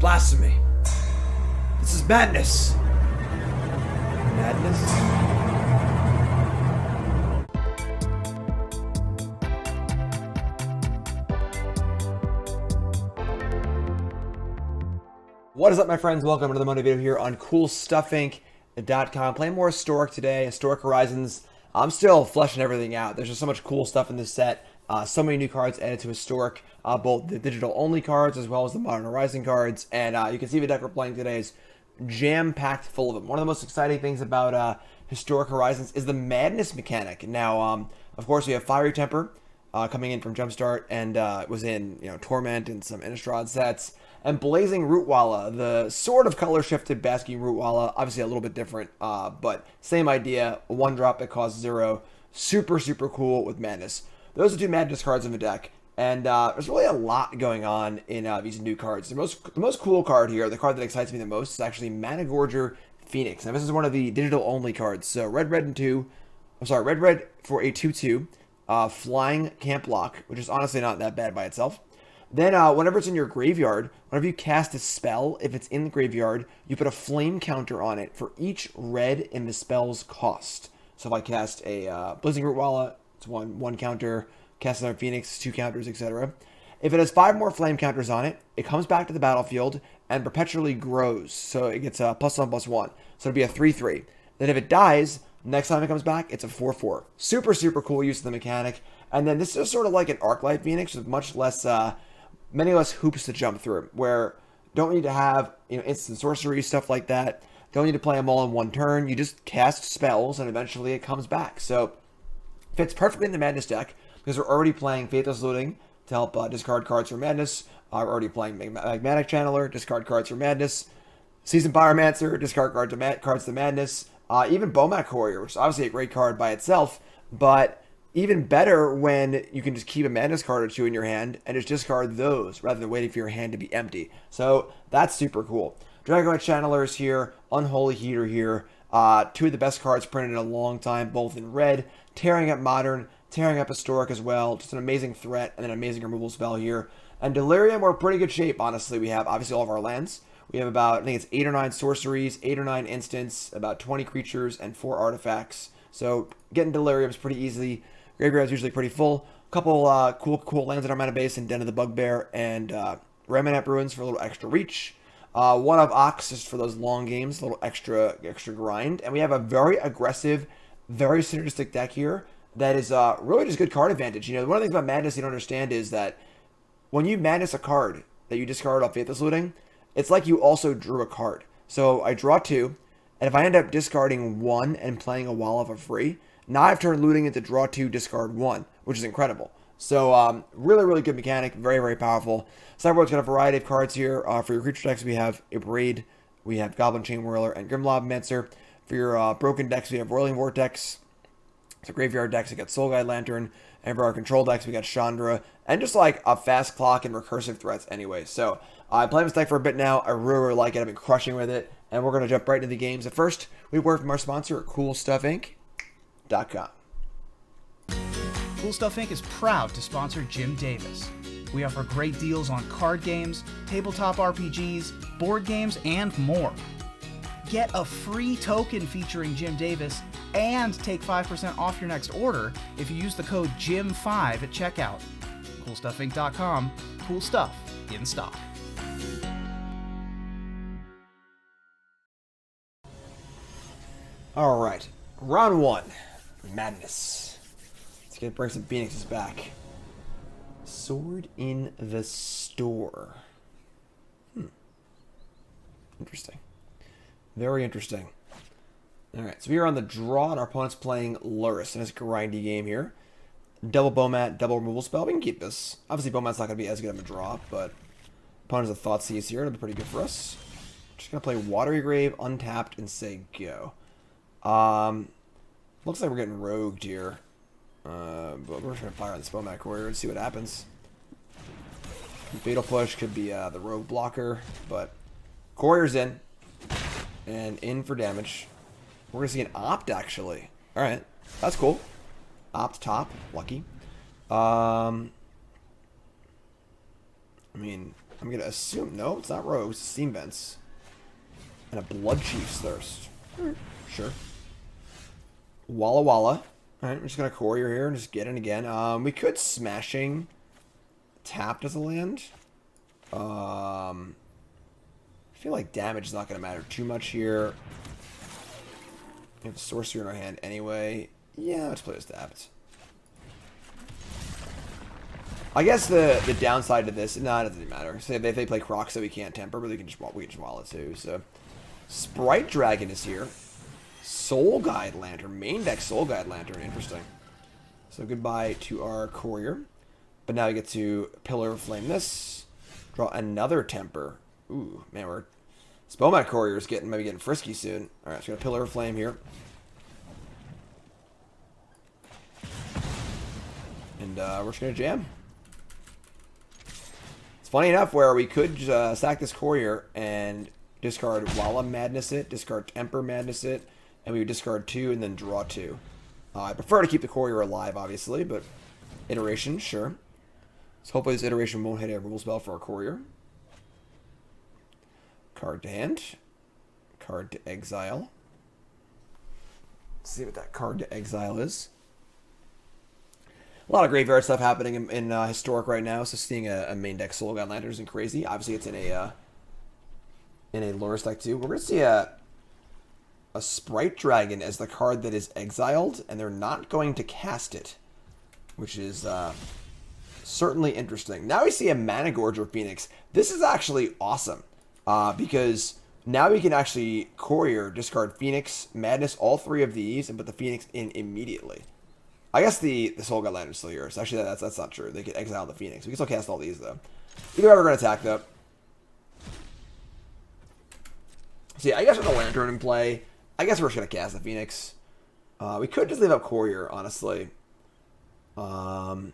blasphemy. This is madness. Madness? What is up, my friends? Welcome to the Monday video here on CoolStuffInc.com. Playing more Historic today, Historic Horizons. I'm still fleshing everything out. There's just so much cool stuff in this set. So many new cards added to Historic, both the digital-only cards as well as the Modern Horizon cards. And you can see the deck we're playing today is jam-packed full of them. One of the most exciting things about Historic Horizons is the Madness mechanic. Now, of course, we have Fiery Temper coming in from Jumpstart, and it was in Torment and some Innistrad sets. And Blazing Rootwalla, the sort of color-shifted Basking Rootwalla, obviously a little bit different, but same idea, a 1-drop that costs 0. Super, super cool with Madness. Those are 2 Madness cards in the deck, and there's really a lot going on in these new cards. The most cool card here, the card that excites me the most, is actually Managorger Phoenix. Now, this is one of the digital-only cards, so red for a 2/2, flying, can't block, which is honestly not that bad by itself. Then, whenever it's in your graveyard, whenever you cast a spell, if it's in the graveyard, you put a flame counter on it for each red in the spell's cost. So if I cast a Blazing Rootwalla, it's one counter, cast another Phoenix, 2 counters, etc. If it has 5 more flame counters on it, it comes back to the battlefield and perpetually grows. So it gets a +1/+1. So it'll be a 3/3. Then if it dies, next time it comes back, it's a 4/4. Super, super cool use of the mechanic. And then this is sort of like an Arclight Phoenix with much less... many less hoops to jump through, where don't need to have instant sorcery, stuff like that. Don't need to play them all in one turn. You just cast spells and eventually it comes back. So fits perfectly in the Madness deck because we're already playing Faithless Looting to help discard cards for Madness. We're already playing Magmatic Channeler, discard cards for Madness. Seasoned Pyromancer, discard cards to Madness. Even Bomat Courier, which is obviously a great card by itself, but even better when you can just keep a Madness card or 2 in your hand and just discard those rather than waiting for your hand to be empty. So that's super cool. Dragonite Channeler is here. Unholy Heat are here. 2 of the best cards printed in a long time, both in red. Tearing up Modern, tearing up Historic as well. Just an amazing threat and an amazing removal spell here. And Delirium, we're in pretty good shape, honestly. We have, obviously, all of our lands. We have about, I think it's 8 or 9 sorceries, 8 or 9 instants, about 20 creatures, and 4 artifacts. So getting Delirium is pretty easy. Graveyard's usually pretty full. A couple cool lands in our mana base in Den of the Bugbear and Ramunap Ruins for a little extra reach. One of Ox just for those long games, a little extra grind. And we have a very aggressive, very synergistic deck here that is really just good card advantage. One of the things about Madness you don't understand is that when you Madness a card that you discard off Faithless Looting, it's like you also drew a card. So I draw 2, and if I end up discarding 1 and playing a Walla for free, now I've turned looting into draw 2, discard 1, which is incredible. So really, really good mechanic. Very, very powerful. Sideboard's got a variety of cards here. For your creature decks, we have Abrade, we have Goblin Chainwhirler, and Grim Lavamancer. For your broken decks, we have Roiling Vortex. So graveyard decks, we got Soul Guide Lantern. And for our control decks, we got Chandra. And just like a fast clock and recursive threats anyway. So I've played this deck for a bit now. I really, really like it. I've been crushing with it. And we're going to jump right into the games. At first, we work from our sponsor at CoolStuffInc.com. Cool Stuff Inc. is proud to sponsor Jim Davis. We offer great deals on card games, tabletop RPGs, board games, and more. Get a free token featuring Jim Davis and take 5% off your next order if you use the code JIM5 at checkout. CoolStuffInc.com. Cool stuff in stock. All right, round 1. Madness. Let's get bring some Phoenixes back. Sword in the Store. Interesting. Very interesting. Alright, so we are on the draw, and our opponent's playing Lurrus in this grindy game here. Double Bomat, double removal spell. We can keep this. Obviously, Bomat's not going to be as good of a draw, but opponent's a Thoughtseize here. It'll be pretty good for us. Just going to play Watery Grave, untapped, and say go. Looks like we're getting rogued here. But we're just going to fire on this Bomat Courier and see what happens. Fatal Push could be the rogue blocker, but Courier's in. And in for damage. We're going to see an Opt, actually. Alright, that's cool. Opt top, lucky. I mean, I'm going to assume... No, it's not Rogues. It's Steam Vents. And a Blood Chief's Thirst. Sure. Walla Walla. Alright, we're just going to Courier here and just get in again. We could Smashing tapped as a land. I feel like damage is not going to matter too much here. We have a Sorcerer in our hand anyway. Yeah, let's play as tapped. I guess the downside to this, no, it doesn't matter. Say if they play Croc, so we can't temper, but we can just wall it too. So, Sprite Dragon is here. Soul Guide Lantern, main deck Soul Guide Lantern, interesting. So goodbye to our Courier, but now we get to Pillar of Flame this, draw another temper. Ooh, man, this Bomat Courier is maybe getting frisky soon. All right, so we got a Pillar of Flame here, and we're just gonna jam. Funny enough, where we could sack this Courier and discard Walla Madness it, discard Temper Madness it, and we would discard 2 and then draw 2. I prefer to keep the Courier alive, obviously, but iteration, sure. So hopefully this iteration won't hit a removal spell for our Courier. Card to hand. Card to exile. Let's see what that card to exile is. A lot of graveyard stuff happening in Historic right now, so seeing a main deck Soul Guide Lantern isn't crazy. Obviously, it's in a Lurrus deck too. We're going to see a Sprite Dragon as the card that is exiled, and they're not going to cast it, which is certainly interesting. Now we see a Managorger Phoenix. This is actually awesome, because now we can actually Courier, discard Phoenix, Madness, all 3 of these, and put the Phoenix in immediately. I guess the Soul Guide Lantern's still yours. Actually, that's not true. They can exile the Phoenix. We can still cast all these, though. Either way, we're going to attack, though. So, yeah, I guess with the Lantern in play, I guess we're just going to cast the Phoenix. We could just leave up Courier, honestly. Let's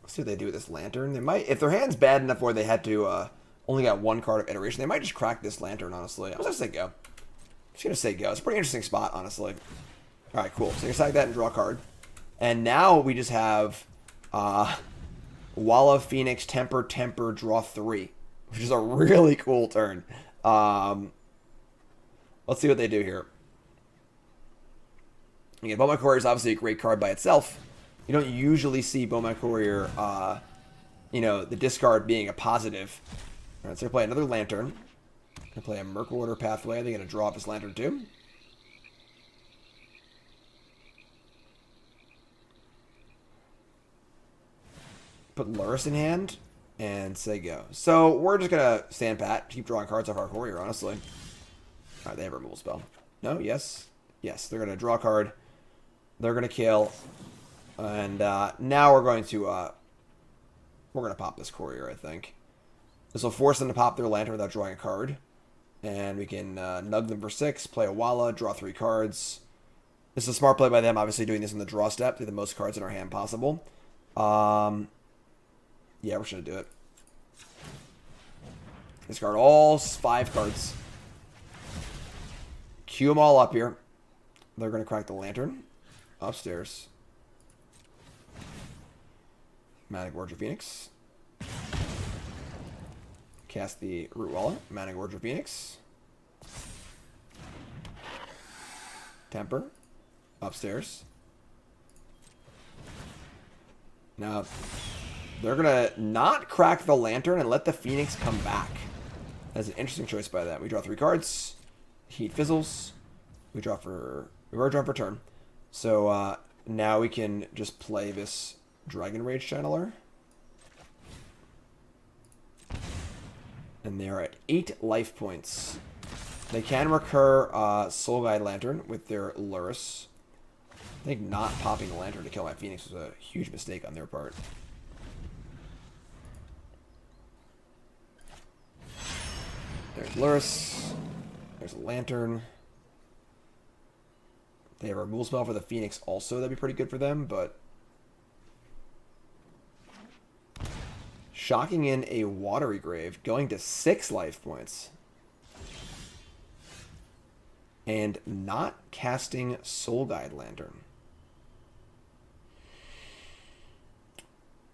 see what they do with this Lantern. They might, if their hand's bad enough where they had to only got 1 card of iteration, they might just crack this Lantern, honestly. I was going to say go. I'm just going to say go. It's a pretty interesting spot, honestly. All right, cool. So, you can sack that and draw a card. And now we just have Walla, Phoenix, Temper, draw 3, which is a really cool turn. Let's see what they do here. Again, Bomat Courier is obviously a great card by itself. You don't usually see Bomat Courier, the discard being a positive. All right, so we play another Lantern. Gonna play a Merc Order Pathway. They're gonna draw up his Lantern too. Put Lurrus in hand and say go. So we're just gonna stand pat, keep drawing cards off our Courier, honestly. Alright, they have a removal spell. No, yes. Yes, they're gonna draw a card. They're gonna kill. And now we're going to pop this Courier, I think. This will force them to pop their Lantern without drawing a card. And we can nug them for 6, play a Walla, draw 3 cards. This is a smart play by them, obviously doing this in the draw step, to get the most cards in our hand possible. Yeah, we're just going to do it. Discard all 5 cards. Queue them all up here. They're going to crack the Lantern. Upstairs. Managorger Phoenix. Cast the Rootwalla. Managorger Phoenix. Temper. Upstairs. Now, they're going to not crack the Lantern and let the Phoenix come back. That's an interesting choice by them. We draw 3 cards. Heat fizzles. We've already drawn for turn. So now we can just play this Dragon Rage Channeler. And they're at 8 life points. They can recur Soul Guide Lantern with their Lurrus. I think not popping the Lantern to kill my Phoenix was a huge mistake on their part. There's Lurrus. There's a Lantern. They have a removal spell for the Phoenix also. That'd be pretty good for them, but... Shocking in a Watery Grave, going to 6 life points. And not casting Soul Guide Lantern.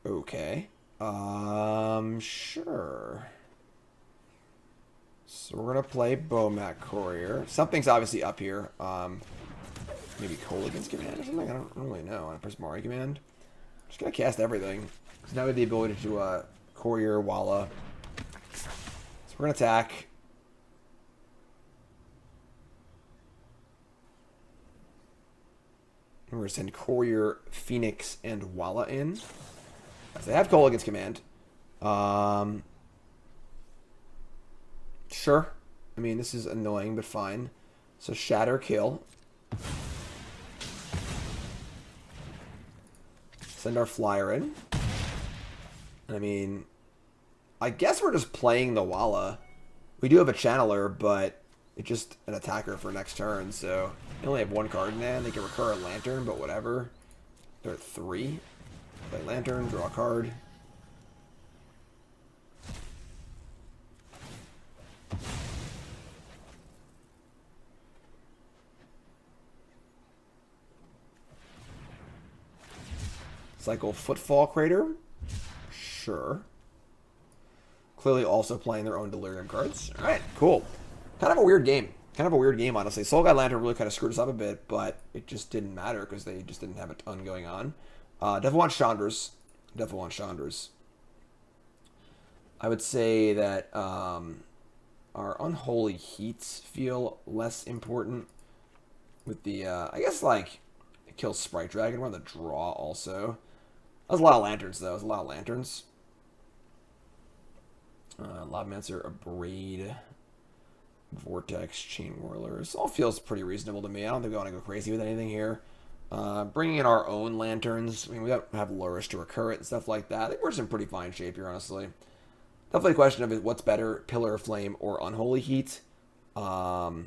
Okay. Sure. So we're going to play Bomat Courier. Something's obviously up here. Maybe Kolaghan's Command or something? I don't really know. On a Prismari Command. Just going to cast everything. Because now we have the ability to Courier, Walla. So we're going to attack. We're going to send Courier, Phoenix, and Walla in. So they have Kolaghan's Command. Sure. I mean, this is annoying, but fine. So Shatter, kill. Send our flyer in. I mean, I guess we're just playing the Walla. We do have a Channeler, but it's just an attacker for next turn, so they only have one card in hand. They can recur a Lantern, but whatever. They're at 3. Play Lantern, draw a card. Cycle Footfall Crater. Sure. Clearly also playing their own Delirium cards. Alright, cool. Kind of a weird game. Kind of a weird game, honestly. Soul Guide Lantern really kind of screwed us up a bit, but it just didn't matter because they just didn't have a ton going on. Definitely want Chandras. Definitely want Chandras. I would say that our Unholy Heats feel less important with the, I guess, like, it kills Sprite Dragon. We're on the draw also. That was a lot of lanterns, though. It was a lot of lanterns. Lavamancer, Abrade, Vortex, Chainwhirler. This all feels pretty reasonable to me. I don't think we want to go crazy with anything here. Bringing in our own lanterns. I mean, we don't have Lurish to recur it and stuff like that. I think we're just in pretty fine shape here, honestly. Definitely a question of what's better, Pillar of Flame or Unholy Heat. The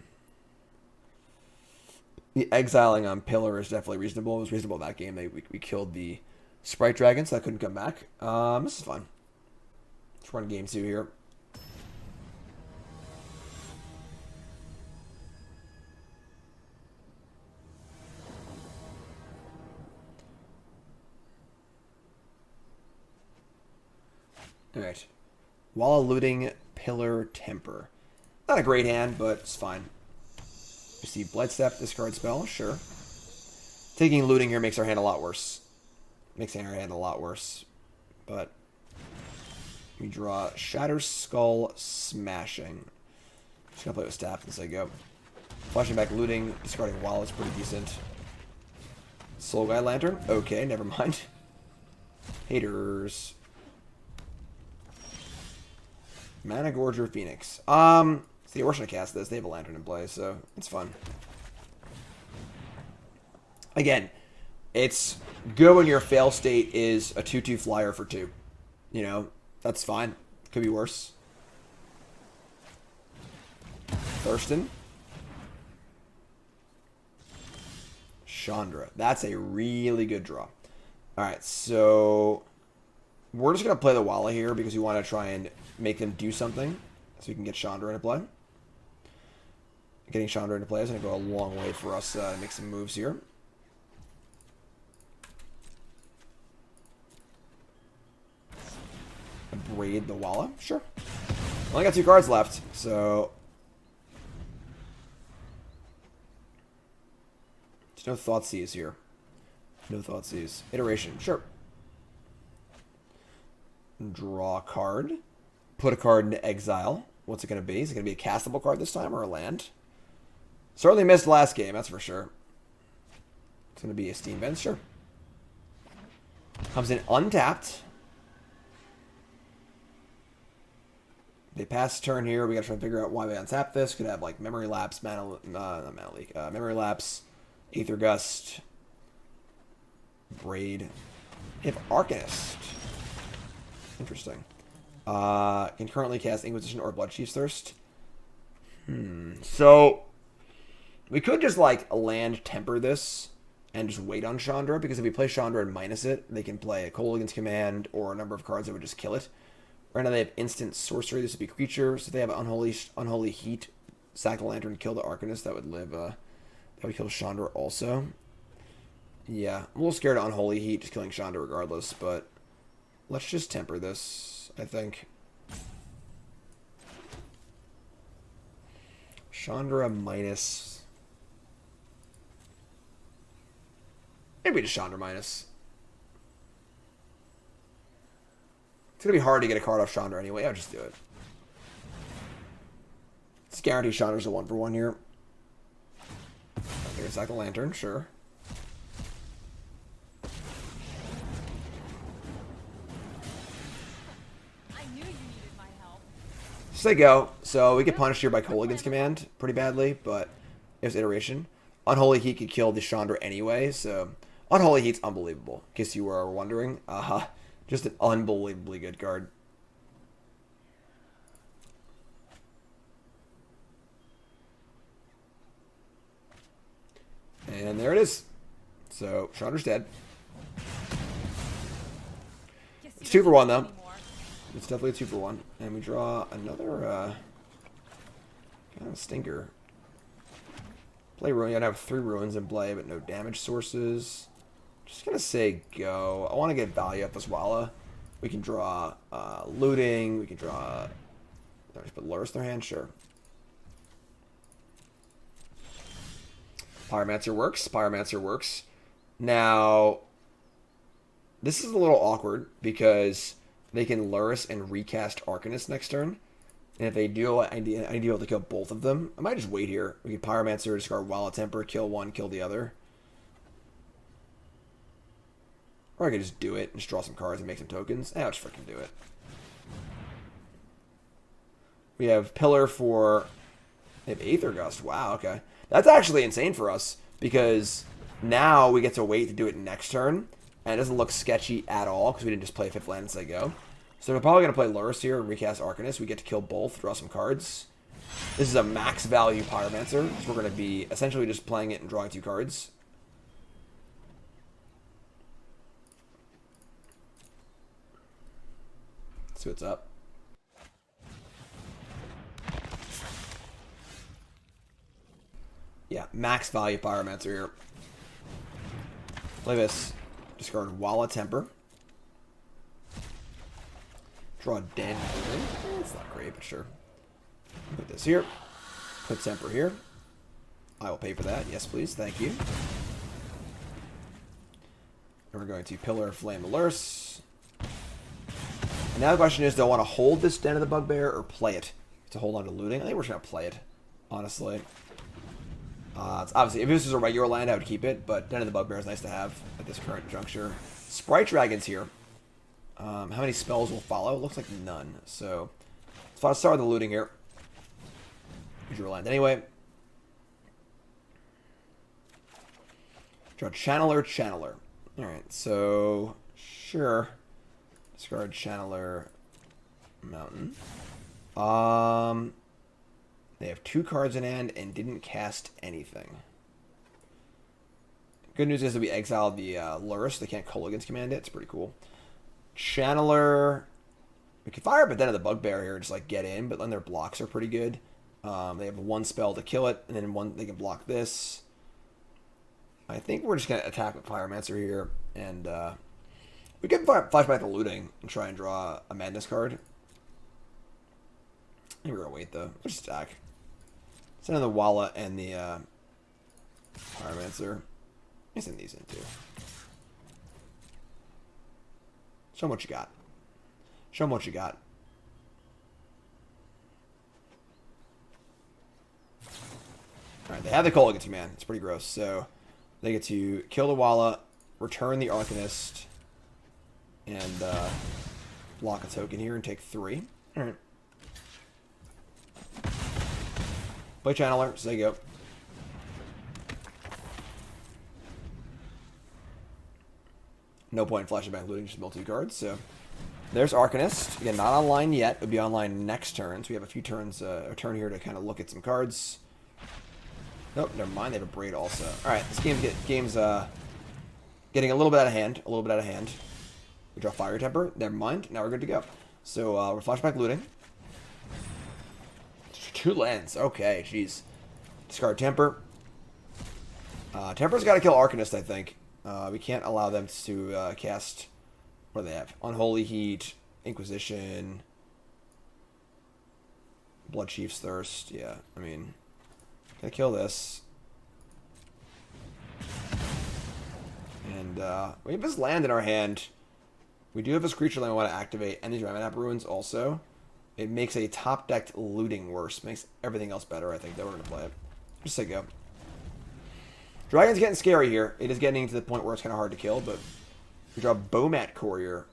exiling on Pillar is definitely reasonable. It was reasonable that game. We killed the Sprite Dragon, so I couldn't come back. This is fun. Let's run game 2 here. Alright. Walla Looting, Pillar, Temper. Not a great hand, but it's fine. Receive Blightstep, discard spell, sure. Taking Looting here makes our hand a lot worse. Makes our hand a lot worse. But we draw Shatterskull Smashing. Just gonna play with Staff as I go. Flashing back Looting, discarding Walla is pretty decent. Soul Guide Lantern? Okay, never mind. Haters. Managorger Phoenix. See, we're gonna cast this. They have a Lantern in play, so it's fun. Again, it's good when your fail state is a 2/2 flyer for 2. You know, that's fine. Could be worse. Thurston. Chandra. That's a really good draw. Alright, so we're just going to play the Walla here because we want to try and make them do something so we can get Chandra into play. Getting Chandra into play is going to go a long way for us to make some moves here. Abrade the Walla, sure. Only got 2 cards left, so there's no Thoughtseize here. No Thoughtseize. Iteration, sure. Draw a card. Put a card into exile. What's it going to be? Is it going to be a castable card this time or a land? Certainly missed last game, that's for sure. It's going to be a Steam Vent, sure. Comes in untapped. They pass turn here. We got to try and figure out why we untap this. Could have like Memory Lapse, not Mana Leak. Memory Lapse, Aether Gust, Braid. They have Arcanist. Interesting. Can currently cast Inquisition or Blood Chief's Thirst. So we could just like land temper this and just wait on Chandra, because if we play Chandra and minus it, they can play a Kolaghan's Command or a number of cards that would just kill it. Right now they have instant sorcery. This would be creature. So if they have Unholy Heat, sack the Lantern, kill the Arcanist. That would live. That would kill Chandra also. Yeah, I'm a little scared of Unholy Heat just killing Chandra regardless, but let's just temper this, I think. Chandra minus. Maybe just Chandra minus. It's going to be hard to get a card off Chandra anyway. I'll just do it. It's guaranteed Chandra's a 1-for-1 here. Okay, attack the Lantern, sure. I knew you needed my help. So they go. So we get punished here by Kolaghan's command pretty badly, but it was iteration. Unholy Heat could kill the Chandra anyway, so Unholy Heat's unbelievable. In case you were wondering. Just an unbelievably good card. And there it is. So Chandra's dead. It's 2-for-1 though. It's definitely a 2-for-1. And we draw another kind of stinker. Play Ruin. I'd have 3 Ruins in play, but no damage sources. Just gonna say go. I want to get value up this Walla. We can draw looting. We can draw. Just put Lurrus in their hand, sure. Pyromancer works. Pyromancer works. Now, this is a little awkward because they can Lurrus and recast Arcanist next turn. And if they do, I need to be able to kill both of them. I might just wait here. We can Pyromancer, discard Walla Temper, kill one, kill the other. Or I could just do it and just draw some cards and make some tokens. I'll just freaking do it. We have Pillar for... They have Aether Gust. Wow, okay. That's actually insane for us because now we get to wait to do it next turn. And it doesn't look sketchy at all because we didn't just play 5th land and say go. So we're probably going to play Lurrus here and recast Arcanist. We get to kill both, draw some cards. This is a max value Pyromancer. So we're going to be essentially just playing it and drawing 2 cards. See what's up. Yeah, max value Pyromancer here. Play this. Discard Walla Temper. Draw a dead Looting. It's not great, but sure. Put this here. Put Temper here. I will pay for that. Yes, please. Thank you. And we're going to Pillar Flame Lurrus. And now the question is, do I want to hold this Den of the Bugbear or play it to hold on to looting? I think we're just going to play it, honestly. It's obviously, if this was a regular land, I would keep it, but Den of the Bugbear is nice to have at this current juncture. Sprite Dragon's here. How many spells will follow? It looks like none. So let's start with the looting here. Draw land anyway. Draw Channeler. Alright, so sure. Discard Channeler Mountain. They have 2 cards in hand and didn't cast anything. Good news is that we exiled the Lurrus. They can't Kolaghan's command it. It's pretty cool. Channeler. We can fire up a Den of the Bugbear here, just like get in, but then their blocks are pretty good. They have 1 spell to kill it, and then 1 they can block this. I think we're just gonna attack with Pyromancer here, and we can flashback the looting and try and draw a Madness card. I think we're gonna wait though. We'll just attack. Send in the Walla and the Pyromancer. Let me send these in too. Show them what you got. Show them what you got. Alright, they have the Kolaghan's command. It's pretty gross. So they get to kill the Walla, return the Arcanist, and block a token here and take 3. Alright. Play Channeler, so they go. No point in flashing back looting, just mill 2 cards. So there's Arcanist. Again, not online yet. It'll be online next turn. So we have a few turns, a turn here to kind of look at some cards. Nope, never mind. They have Abrade also. Alright, this game's getting a little bit out of hand. We draw Fire Temper. Never mind. Now we're good to go. So we're flashback looting. 2 lands. Okay, jeez. Discard Temper. Temper's got to kill Arcanist, I think. We can't allow them to cast... What do they have? Unholy Heat, Inquisition, Blood Chief's Thirst. Yeah, I mean... Gonna kill this. And we have this land in our hand. We do have this creature land we want to activate, and these Ramunap Ruins also. It makes a top-decked looting worse. Makes everything else better, I think, that we're going to play it. Just say go. Dragon's getting scary here. It is getting to the point where it's kind of hard to kill, but we draw Bomat Courier.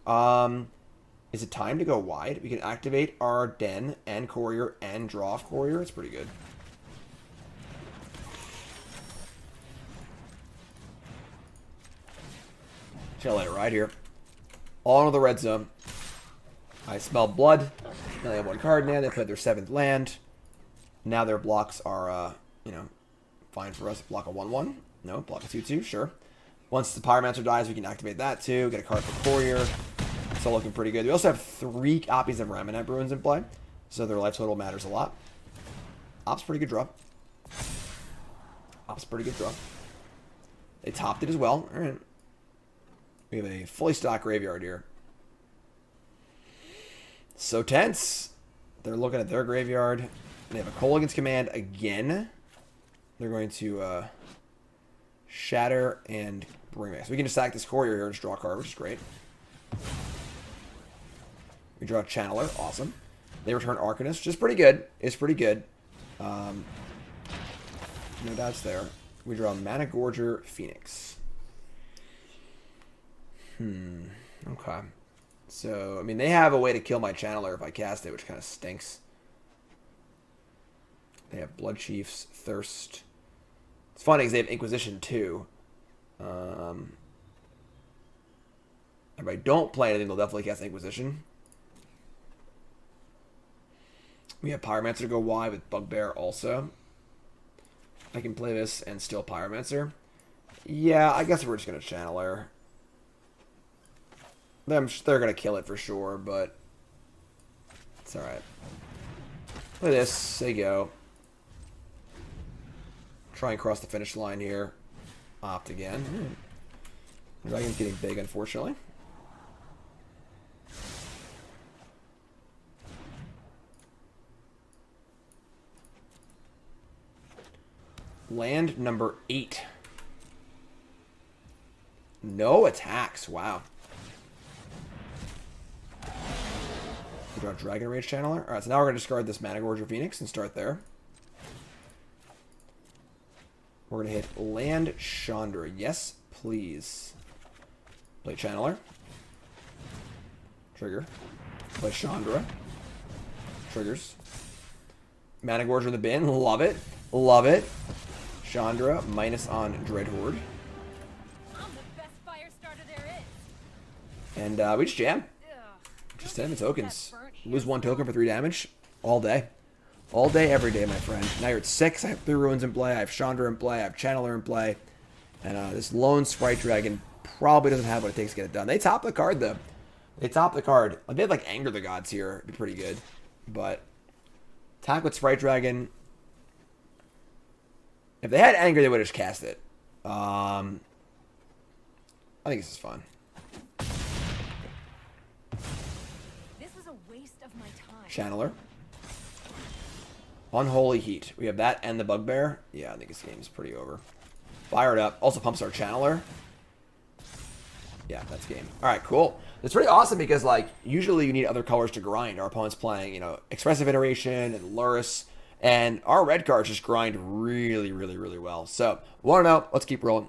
Is it time to go wide? We can activate our Den and Courier and draw off Courier. It's pretty good. Just let it ride here. All into the red zone. I smell blood. Now they have one card now. They played their 7th land. Now their blocks are, you know, fine for us. Block a 1/1. No, block a 2/2. Sure. Once the Pyromancer dies, we can activate that too. Get a card for Courier. It's all looking pretty good. We also have 3 copies of Ramunap Ruins in play, so their life total matters a lot. Op's pretty good draw. Op's pretty good draw. They topped it as well. All right. We have a fully stocked graveyard here. So tense. They're looking at their graveyard. They have a Kolaghan's Command again. They're going to shatter and bring back. So we can just sack this Courier here and just draw a card, which is great. We draw a Channeler. Awesome. They return Arcanist, which is pretty good. It's pretty good. No doubts there. We draw Managorger Phoenix. Okay. So, I mean, they have a way to kill my Channeler if I cast it, which kind of stinks. They have Blood Chiefs, Thirst. It's funny because they have Inquisition too. If I don't play anything, they'll definitely cast Inquisition. We have Pyromancer to go wide with Bugbear also. I can play this and still Pyromancer. Yeah, I guess we're just going to Channeler. They're going to kill it for sure, but it's alright. Look at this. There you go. Try and cross the finish line here. Opt again. Dragon's getting big, unfortunately. Land number 8. No attacks. Wow. We draw Dragon Rage Channeler. Alright, so now we're going to discard this Managorger Phoenix and start there. We're going to hit land Chandra. Yes, please. Play Channeler. Trigger. Play Chandra. Triggers. Managorger in the bin. Love it. Love it. Chandra minus on Dreadhorde. I'm the best fire starter there is. And we just jam. Ugh. Just 10 tokens. Lose 1 token for 3 damage. All day. All day, every day, my friend. Now you're at 6. I have 3 Ruins in play. I have Chandra in play. I have Channeler in play. And this lone Sprite Dragon probably doesn't have what it takes to get it done. They top the card, though. They top the card. If they had, like, Anger the Gods here, it'd be pretty good. But attack with Sprite Dragon. If they had Anger, they would have just cast it. I think this is fun. This was a waste of my time. Channeler. Unholy Heat. We have that and the Bugbear. Yeah, I think this game is pretty over. Fire it up. Also pumps our Channeler. Yeah, that's game. All right, cool. It's pretty awesome because, like, usually you need other colors to grind. Our opponent's playing, you know, Expressive Iteration and Luris. And our red cards just grind really, really, really well. So, want to know? Let's keep rolling.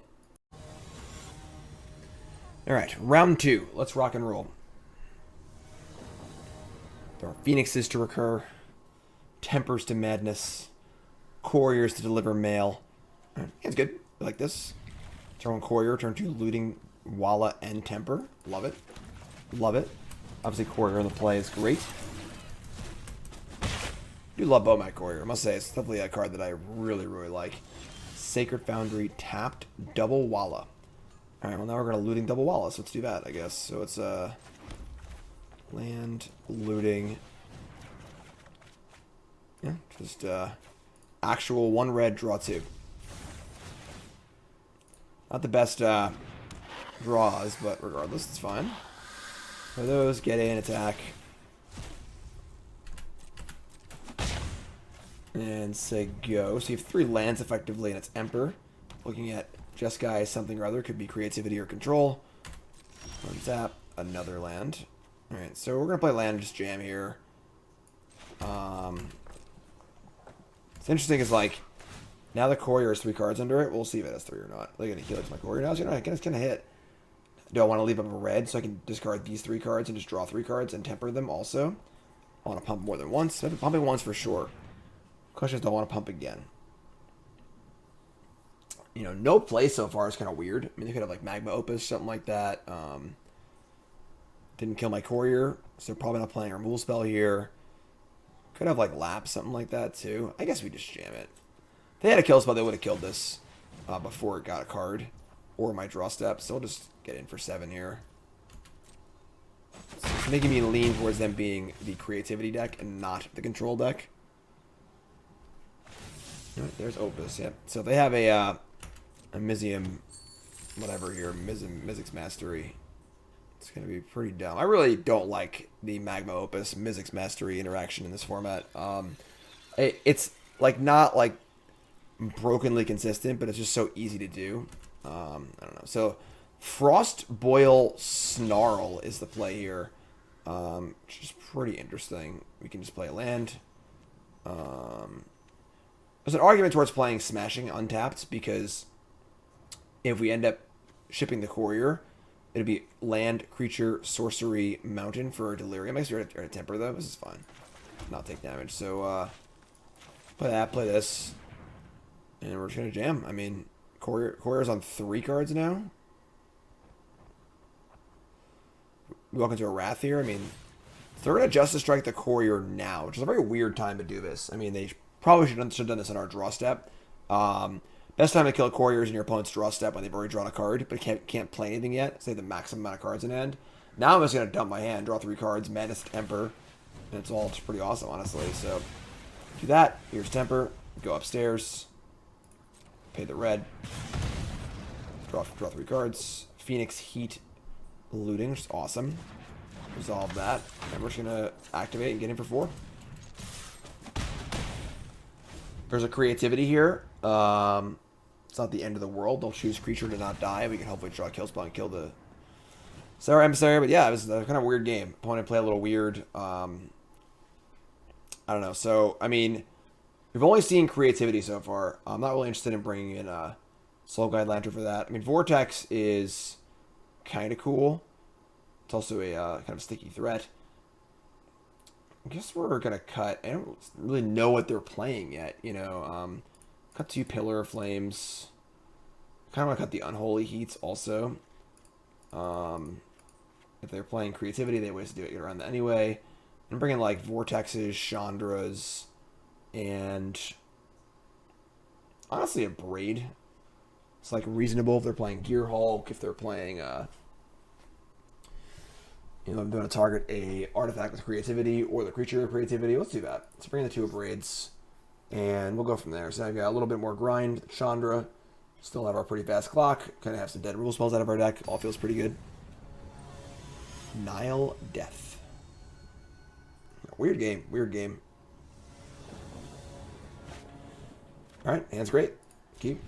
All right, round 2. Let's rock and roll. There are Phoenixes to recur. Tempers to madness. Couriers to deliver mail. Right, yeah, it's good. I like this. Turn 1 Courier, turn 2 Looting Walla and Temper. Love it. Love it. Obviously, Courier in the play is great. I do love Bomat Courier. I must say, it's definitely a card that I really, really like. Sacred Foundry, tapped, double Walla. Alright, well now we're going to looting double Walla, so let's do that, I guess. So it's land, looting. Yeah, just actual 1 red, draw 2. Not the best draws, but regardless, it's fine. For those, get in, attack. And say go. So you have 3 lands effectively, and it's Emperor. Looking at Jeskai something or other, could be creativity or control. Untap, another land. Alright, so we're going to play land, just jam here. It's interesting is like, now the Courier has 3 cards under it. We'll see if it has 3 or not. Look at it, he likes my Courier now. So, you know, it's going to hit. Do I want to leave up a red so I can discard these 3 cards and just draw 3 cards and temper them also? I want to pump more than once. I've been pumping once for sure. Question is, do I want to pump again? You know, no play so far is kind of weird. I mean, they could have like Magma Opus, something like that. Didn't kill my Courier, so probably not playing a removal spell here. Could have like Lapse, something like that too. I guess we just jam it. If they had a kill spell, they would have killed this before it got a card or my draw step. So we'll just get in for 7 here. So it's making me lean towards them being the creativity deck and not the control deck. Right, there's Opus, yep. So they have a Mizium, whatever here, Mizzix Mastery. It's going to be pretty dumb. I really don't like the Magma Opus Mizzix Mastery interaction in this format. It's like not like brokenly consistent, but it's just so easy to do. I don't know. So Frost Boil Snarl is the play here, which is pretty interesting. We can just play a land. There's an argument towards playing Smashing untapped, because if we end up shipping the Courier, it'd be land, creature, sorcery, mountain for Delirium. I guess we're at temper though. This is fine. Not take damage. So play that, play this, and we're just gonna jam. I mean, Courier's on 3 cards now. We walk into a Wrath here. I mean, they're gonna Justice Strike the Courier now, which is a very weird time to do this. I mean, they probably should have done this in our draw step. Best time to kill a Courier is in your opponent's draw step when they've already drawn a card, but can't play anything yet. Say the maximum amount of cards in hand. Now I'm just going to dump my hand, draw 3 cards, Madness Temper, and it's all just pretty awesome, honestly. So do that. Here's Temper. Go upstairs. Pay the red. Draw 3 cards. Phoenix Heat Looting, which is awesome. Resolve that. And we're just going to activate and get in for 4. There's a creativity here. It's not the end of the world. They'll choose creature to not die. We can hopefully draw a kill spell and kill the Sarah Emissary. But yeah, it was a kind of weird game. Opponent play a little weird. I don't know. So, I mean, we've only seen creativity so far. I'm not really interested in bringing in a Soul Guide Lantern for that. I mean, Vortex is kind of cool. It's also a kind of sticky threat. I guess we're going to cut. I don't really know what they're playing yet, you know. Cut 2 Pillar of Flames. Kind of want to cut the Unholy Heats also. If they're playing creativity, they have ways to do it, get around that anyway. I'm bringing like Vortexes, Chandras, and honestly a Abrade. It's like reasonable if they're playing Gear Hulk, if they're playing you know, I'm going to target a artifact with creativity or the creature with creativity. Let's do that. Let's bring the 2 Abrades. And we'll go from there. So I've got a little bit more grind. Chandra. Still have our pretty fast clock. Kind of have some dead rule spells out of our deck. All feels pretty good. Nile Death. Weird game. Weird game. Alright, hand's great. Keep.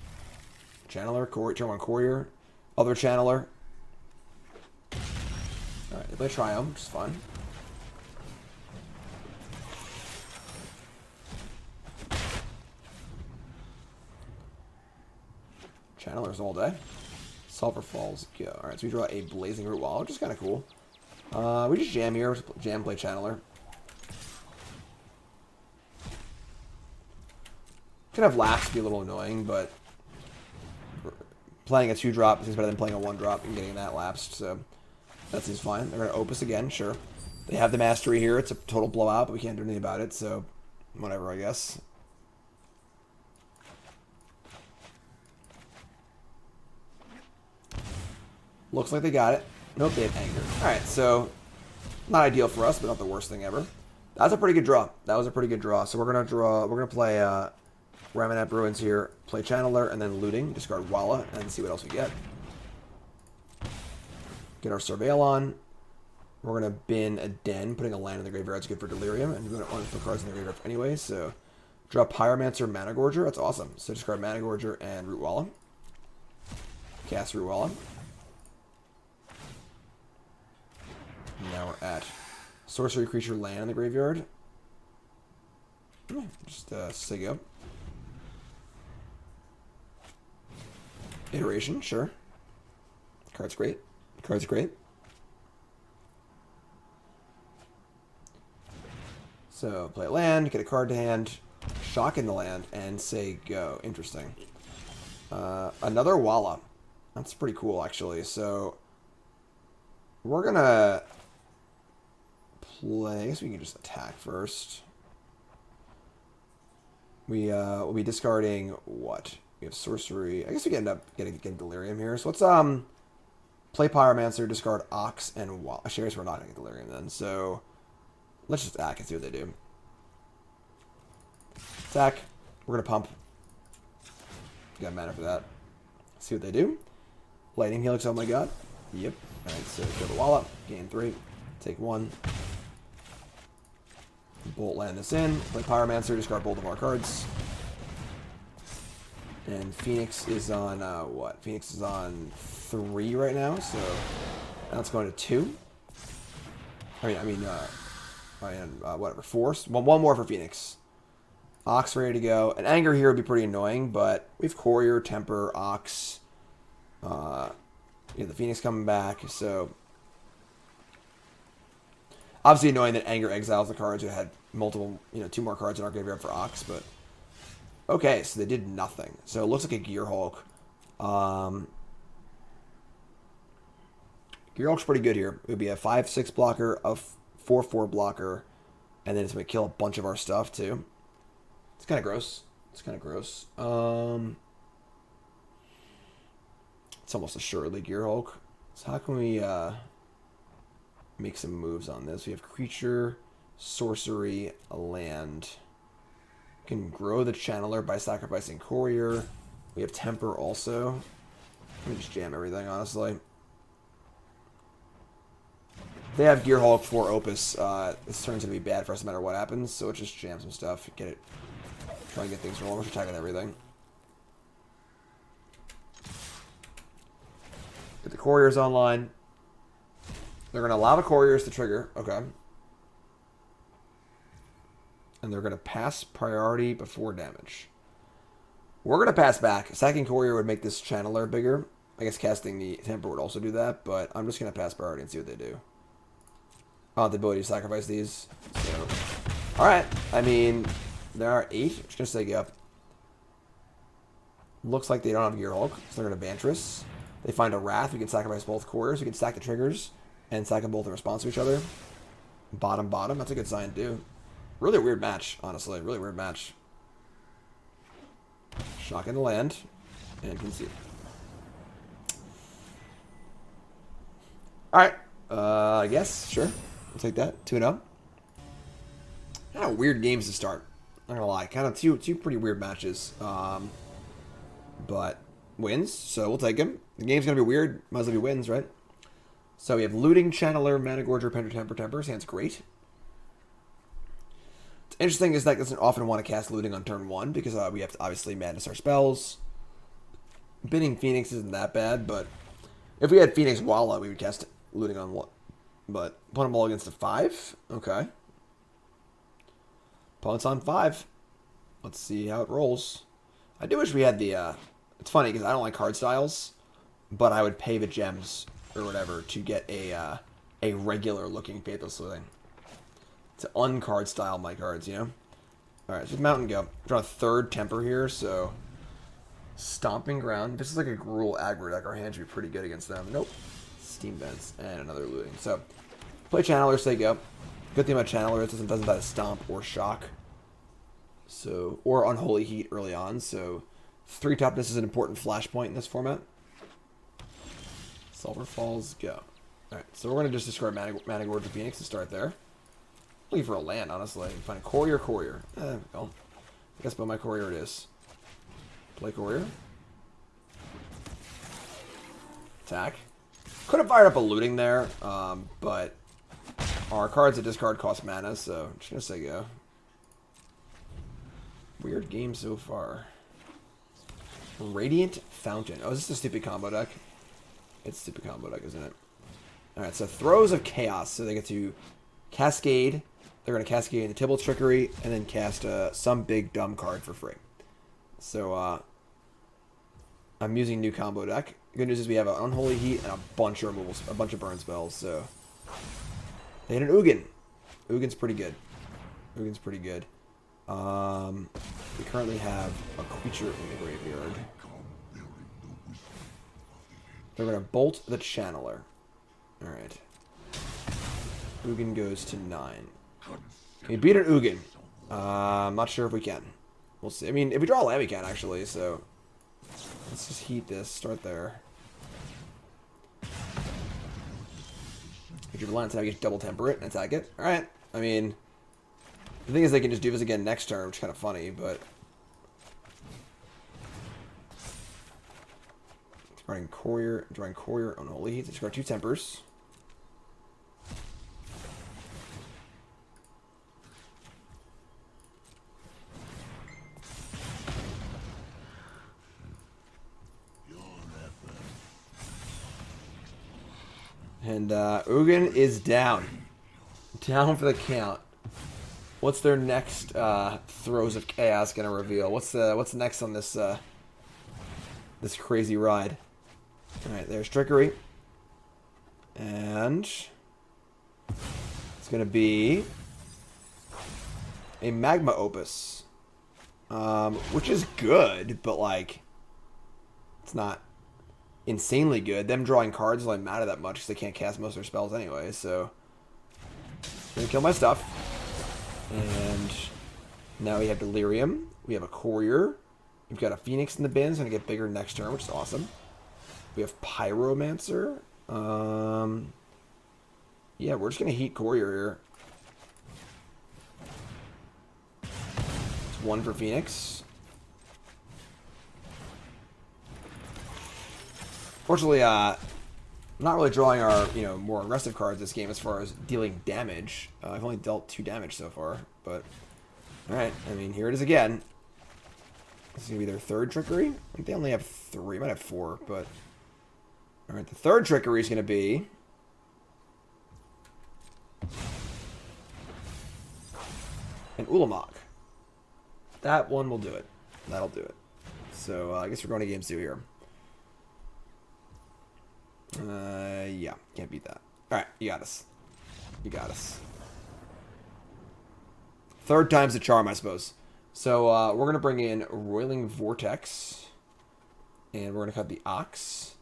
Channeler. Turn 1 Courier. Other Channeler. Alright, they play Triumph, which is fun. Channelers all day. Sulfur Falls, go. Alright, so we draw a Blazing Rootwalla, which is kind of cool. We just jam here. Jam, play Channeler. Could have Lapse be a little annoying, but playing a 2-drop is better than playing a 1-drop and getting that lapsed, so that seems fine. They're going to Opus again, sure. They have the Mastery here. It's a total blowout, but we can't do anything about it, so whatever, I guess. Looks like they got it. Nope, they have Anger. Alright, so not ideal for us, but not the worst thing ever. That's a pretty good draw. That was a pretty good draw. So we're gonna play Ramunap Ruins here, play Channeler, and then Looting, discard Walla, and see what else we get. Get our Surveil on. We're gonna bin a Den, putting a land in the graveyard is good for Delirium, and we don't want to put cards in the graveyard anyway, so Draw Pyromancer, Managorger. That's awesome. So discard Managorger and Rootwalla. Cast Rootwalla. Now we're at sorcery creature land in the graveyard. Just say go. Iteration, sure. Card's great. Card's great. So play a land, get a card to hand, shock in the land, and say go. Interesting. Another Walla. That's pretty cool, actually. So we're gonna play. I guess we can just attack first. We'll be discarding what? We have sorcery. I guess we can end up getting Delirium here. So let's play Pyromancer, discard Ox and Walla. Actually, I guess we're not gonna get Delirium then. So let's just attack and see what they do. Attack. We're gonna pump. Got mana for that. See what they do. Lightning Helix. Oh my god. Yep. All right. So kill the Walla. Gain 3. Take 1. Bolt land this in. Play Pyromancer. Discard both of our cards. And Phoenix is on what? Phoenix is on 3 right now. So now it's going to 2. Whatever. 4. One more for Phoenix. Ox ready to go. An Anger here would be pretty annoying, but we have Courier, Temper, Ox. The Phoenix coming back, so obviously annoying that Anger exiles the cards. We had multiple, 2 more cards in our graveyard for Ox, but okay, so they did nothing. So it looks like a Gearhulk. Gearhulk's pretty good here. It would be a 5/6 blocker, a 4/4 blocker, and then it's going to kill a bunch of our stuff too. It's kind of gross. It's almost assuredly Gearhulk. So how can we make some moves on this? We have creature, sorcery, a land. We can grow the Channeler by sacrificing Courier. We have Temper also. Let me just jam everything, honestly. If they have Gearhulk for Opus, this turn's going to be bad for us no matter what happens, so let's just jam some stuff, get it. Try and get things rolling. We're attacking everything. Get the Couriers online. They're going to allow the Couriers to trigger. Okay. And they're going to pass priority before damage. We're going to pass back. Sacking Courier would make this Channeler bigger. I guess casting the Temper would also do that, but I'm just going to pass priority and see what they do. I want the ability to sacrifice these. So, alright. I mean, there are 8. I'm just going to say go. Looks like they don't have Gearhulk, so they're going to Vantress. They find a Wrath. We can sacrifice both Couriers. We can stack the triggers and stack them both in response to each other. Bottom. That's a good sign, too. Really weird match, honestly. Really weird match. Shock in the land. And concede. Alright. I guess. Sure. We'll take that. 2-0. Kind of weird games to start. Not gonna lie. Kind of two pretty weird matches. But wins, so we'll take him. The game's gonna be weird. Might as well be wins, right? So we have Looting, Channeler, Managorger, Temper. His hand's great. What's interesting is that doesn't often want to cast Looting on turn 1 because we have to obviously madness our spells. Binning Phoenix isn't that bad, but if we had Phoenix Walla, we would cast Looting on 1. But put them all against a 5. Okay. Opponent's on 5. Let's see how it rolls. I do wish we had the... It's funny because I don't like card styles, but I would pay the gems or whatever to get a regular looking Faithless Looting. To uncard style my cards, you know? Alright, so Mountain go. Draw a 3rd Temper here, so... Stomping Ground. This is like a Gruul aggro deck. Our hand should be pretty good against them. Nope. Steam Vents and another Looting. So, play Channeler, say go. Good thing about Channeler is it doesn't die to Stomp or Shock. So, or Unholy Heat early on, so... 3 toughness is an important flashpoint in this format. Sulfur Falls, go. Alright, so we're going to just discard Managorger Phoenix to start there. Looking for a land, honestly. Find a Courier. There we go. I guess Bomat Courier it is. Play Courier. Attack. Could have fired up a Looting there, but our cards at discard cost mana, so I'm just going to say go. Weird game so far. Radiant Fountain. Oh, is this a stupid combo deck? It's a stupid combo deck, isn't it? Alright, so Throes of Chaos. So they get to Cascade. They're going to Cascade into Tybalt's Trickery, and then cast some big dumb card for free. So, I'm using new combo deck. The good news is we have an Unholy Heat and a bunch of removals, a bunch of burn spells, so... They had an Ugin. Ugin's pretty good. Ugin's pretty good. We currently have a creature in the graveyard. They're going to Bolt the Channeler. Alright. Ugin goes to 9. Can we beat an Ugin? I'm not sure if we can. We'll see. I mean, if we draw a land, we can, actually, so... Let's just heat this. Start there. If you land attack, you just double temper it and attack it. Alright. I mean... The thing is, they can just do this again next turn, which is kind of funny, but... Drawing Courier, Unholy Heat. Discard 2 Tempers. And Ugin is down. Down for the count. What's their next Throes of Chaos gonna reveal? What's next on this this crazy ride? Alright, there's Trickery. And it's gonna be a Magma Opus. Which is good, but like it's not insanely good. Them drawing cards doesn't matter that much because they can't cast most of their spells anyway, so I'm gonna kill my stuff. And now we have Delirium. We have a Courier. We've got a Phoenix in the bin. It's gonna get bigger next turn, which is awesome. We have Pyromancer. Yeah, we're just gonna heat Courier here. It's 1 for Phoenix. Fortunately, I'm not really drawing our, more aggressive cards this game as far as dealing damage. I've only dealt 2 damage so far, but... Alright, I mean, here it is again. This is going to be their 3rd Trickery. I think they only have 3, might have 4, but... Alright, the 3rd Trickery is going to be... an Ulamog. That one will do it. That'll do it. So, I guess we're going to game 2 here. Yeah, can't beat that. Alright, you got us. You got us. 3rd time's the charm, I suppose. So, we're going to bring in Roiling Vortex. And we're going to cut the Ox.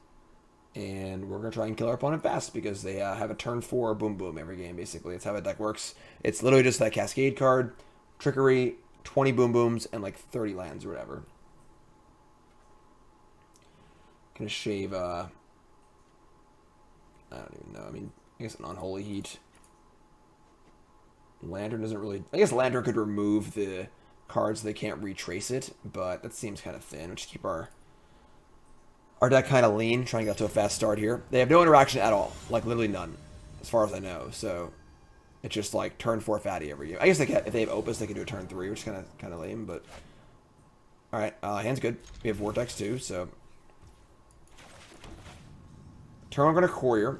And we're going to try and kill our opponent fast, because they have a turn 4 boom boom every game, basically. That's how the deck works. It's literally just that Cascade card, Trickery, 20 boom booms, and like 30 lands or whatever. Gonna shave, I don't even know. I mean, I guess an Unholy Heat. Lantern doesn't really... I guess Lantern could remove the cards so they can't retrace it, but that seems kind of thin. We'll just keep our deck kind of lean, trying to get to a fast start here. They have no interaction at all. Like, literally none, as far as I know. So, it's just like turn 4 fatty every game. I guess they can, if they have Opus, they can do a turn 3, which is kind of lame, but... Alright, hand's good. We have Vortex too, so... Turn I'm going to Courier.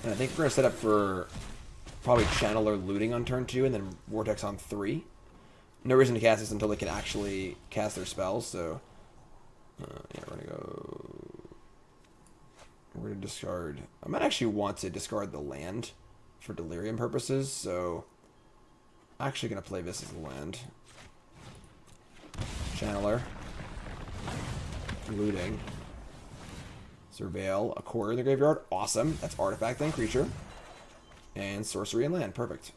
And I think we're going to set up for probably Channeler Looting on turn 2 and then Vortex on 3. No reason to cast this until they can actually cast their spells, so... yeah, we're going to go... We're going to discard... I might actually want to discard the land for Delirium purposes, so... I'm actually going to play this as a land. Channeler. Looting. Surveil, a Courier in the graveyard. Awesome. That's artifact and creature. And sorcery and land. Perfect.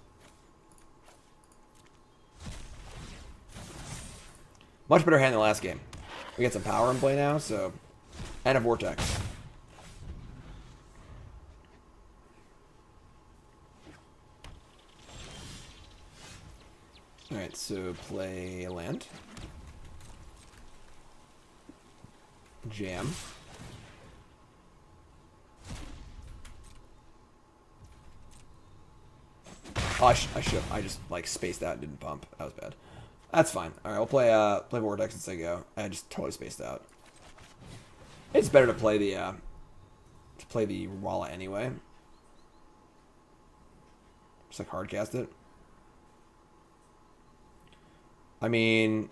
Much better hand than last game. We get some power in play now, so... And a Vortex. Alright, so play a land. Jam. Oh, I should. I just, like, spaced out and didn't pump. That was bad. That's fine. All right, we'll play Vortex and say go. I just totally spaced out. It's better to play the Rootwalla anyway. Just like hard cast it. I mean,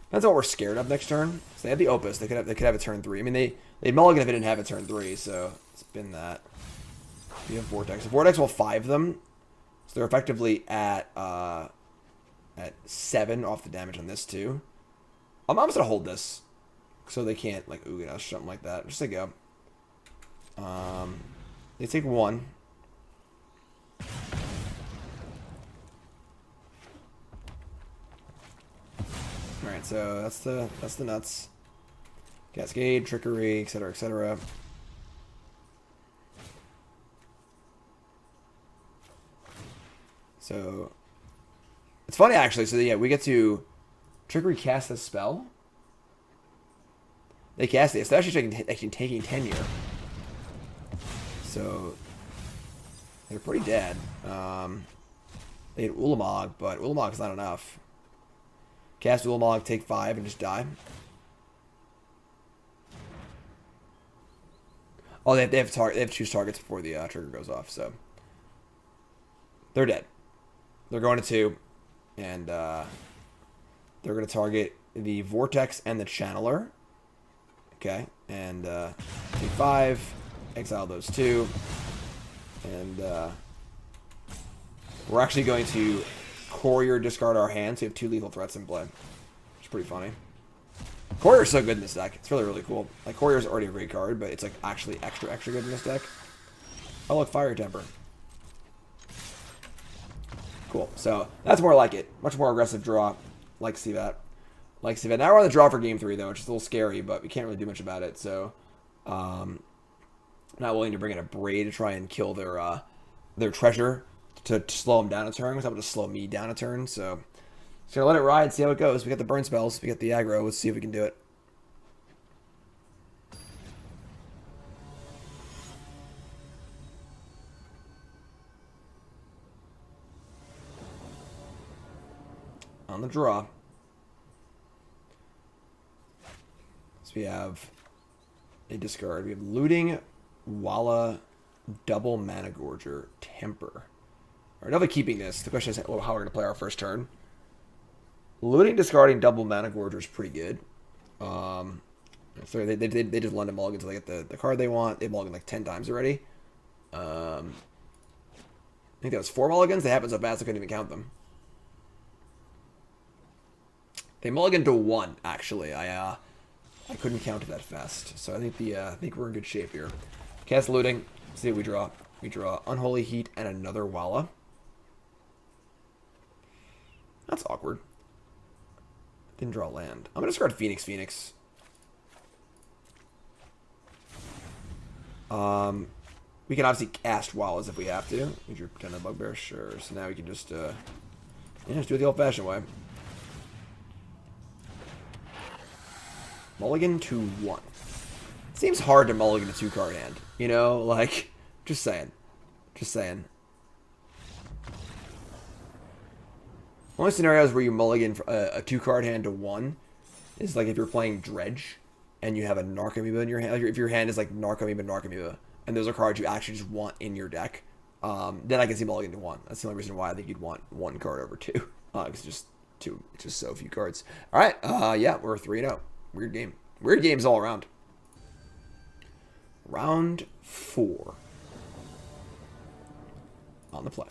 that's what we're scared of next turn. So they have the Opus. They could have a turn 3. I mean, they'd mulligan if it didn't have a turn 3. So it's been that. We have Vortex. Vortex will 5 them. So they're effectively at 7 off the damage on this too. I'm just gonna hold this, so they can't like Ugin us, something like that. Just say go. They take 1. All right, so that's the nuts. Cascade, trickery, etc., etc. So it's funny actually. So yeah, we get to trickery cast a spell. They cast it. So they're actually taking tenure. So they're pretty dead. They had Ulamog, but Ulamog's not enough. Cast Ulamog, take 5, and just die. Oh, they have to choose targets before the trigger goes off. So they're dead. They're going to 2, and they're going to target the Vortex and the Channeler. Okay, and take 5, exile those 2, and we're actually going to Courier discard our hand, so we have 2 lethal threats in play. It's pretty funny. Courier's so good in this deck. It's really, really cool. Like, Courier's already a great card, but it's like actually extra good in this deck. Oh, look, Fire Temper. Cool. So that's more like it. Much more aggressive draw. Like to see that. Like to see that. Now we're on the draw for game 3 though, which is a little scary, but we can't really do much about it. So, not willing to bring in a Abrade to try and kill their treasure to slow them down a turn. Was able to slow me down a turn. So, just gonna let it ride. See how it goes. We got the burn spells. We got the aggro. Let's see if we can do it. On the draw. So we have a discard. We have Looting, Walla, double Managorger, Temper. We're definitely keeping this. The question is how we're going to play our first turn. Looting, discarding, double Managorger is pretty good. So they just London mulligan until they get the card they want. They mulligan like 10 times already. I think that was 4 mulligans. They happened so fast I couldn't even count them. They mulliganed to 1, actually. I couldn't count it that fast. So I think we're in good shape here. Cast Looting. See what we draw. We draw Unholy Heat and another Walla. That's awkward. Didn't draw land. I'm gonna discard Phoenix. We can obviously cast Wallas if we have to. We drew Pretend the Bugbear, sure. So now we can just just do it the old-fashioned way. Mulligan to 1. Seems hard to mulligan a 2-card hand. You know, like, just saying. Just saying. Only scenarios where you mulligan a 2-card hand to 1 is like if you're playing Dredge and you have a Narcomoeba in your hand. If your hand is like Narcomoeba, and those are cards you actually just want in your deck, then I can see mulligan to 1. That's the only reason why I think you'd want 1 card over 2. It's just so few cards. All right, yeah, we're 3-0. Weird game. Weird games all around. Round 4. On the play.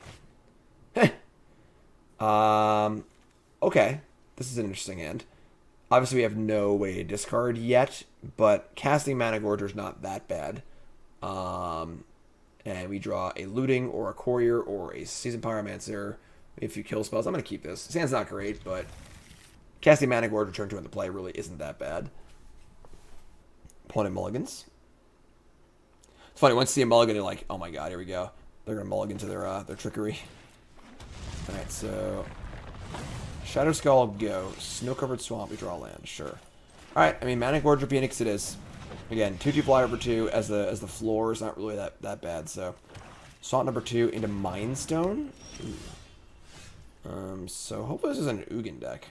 Okay. This is an interesting hand. Obviously, we have no way to discard yet, but casting Managorger is not that bad. And we draw a Looting or a Courier or a Seasoned Pyromancer. If you kill spells, I'm going to keep this. This hand's not great, but casting Managorger turn 2 into play really isn't that bad. Opponent mulligans. It's funny, once you see a mulligan, you're like, oh my god, here we go. They're going to mulligan to their trickery. Alright, so Shatterskull, go. Snow-covered swamp, we draw land, sure. Alright, I mean, Managorger Phoenix it is. Again, 2/2 flyer for 2 as the floor is not really that bad, so. Swamp number 2 into Mindstone. So hopefully this is an Ugin deck.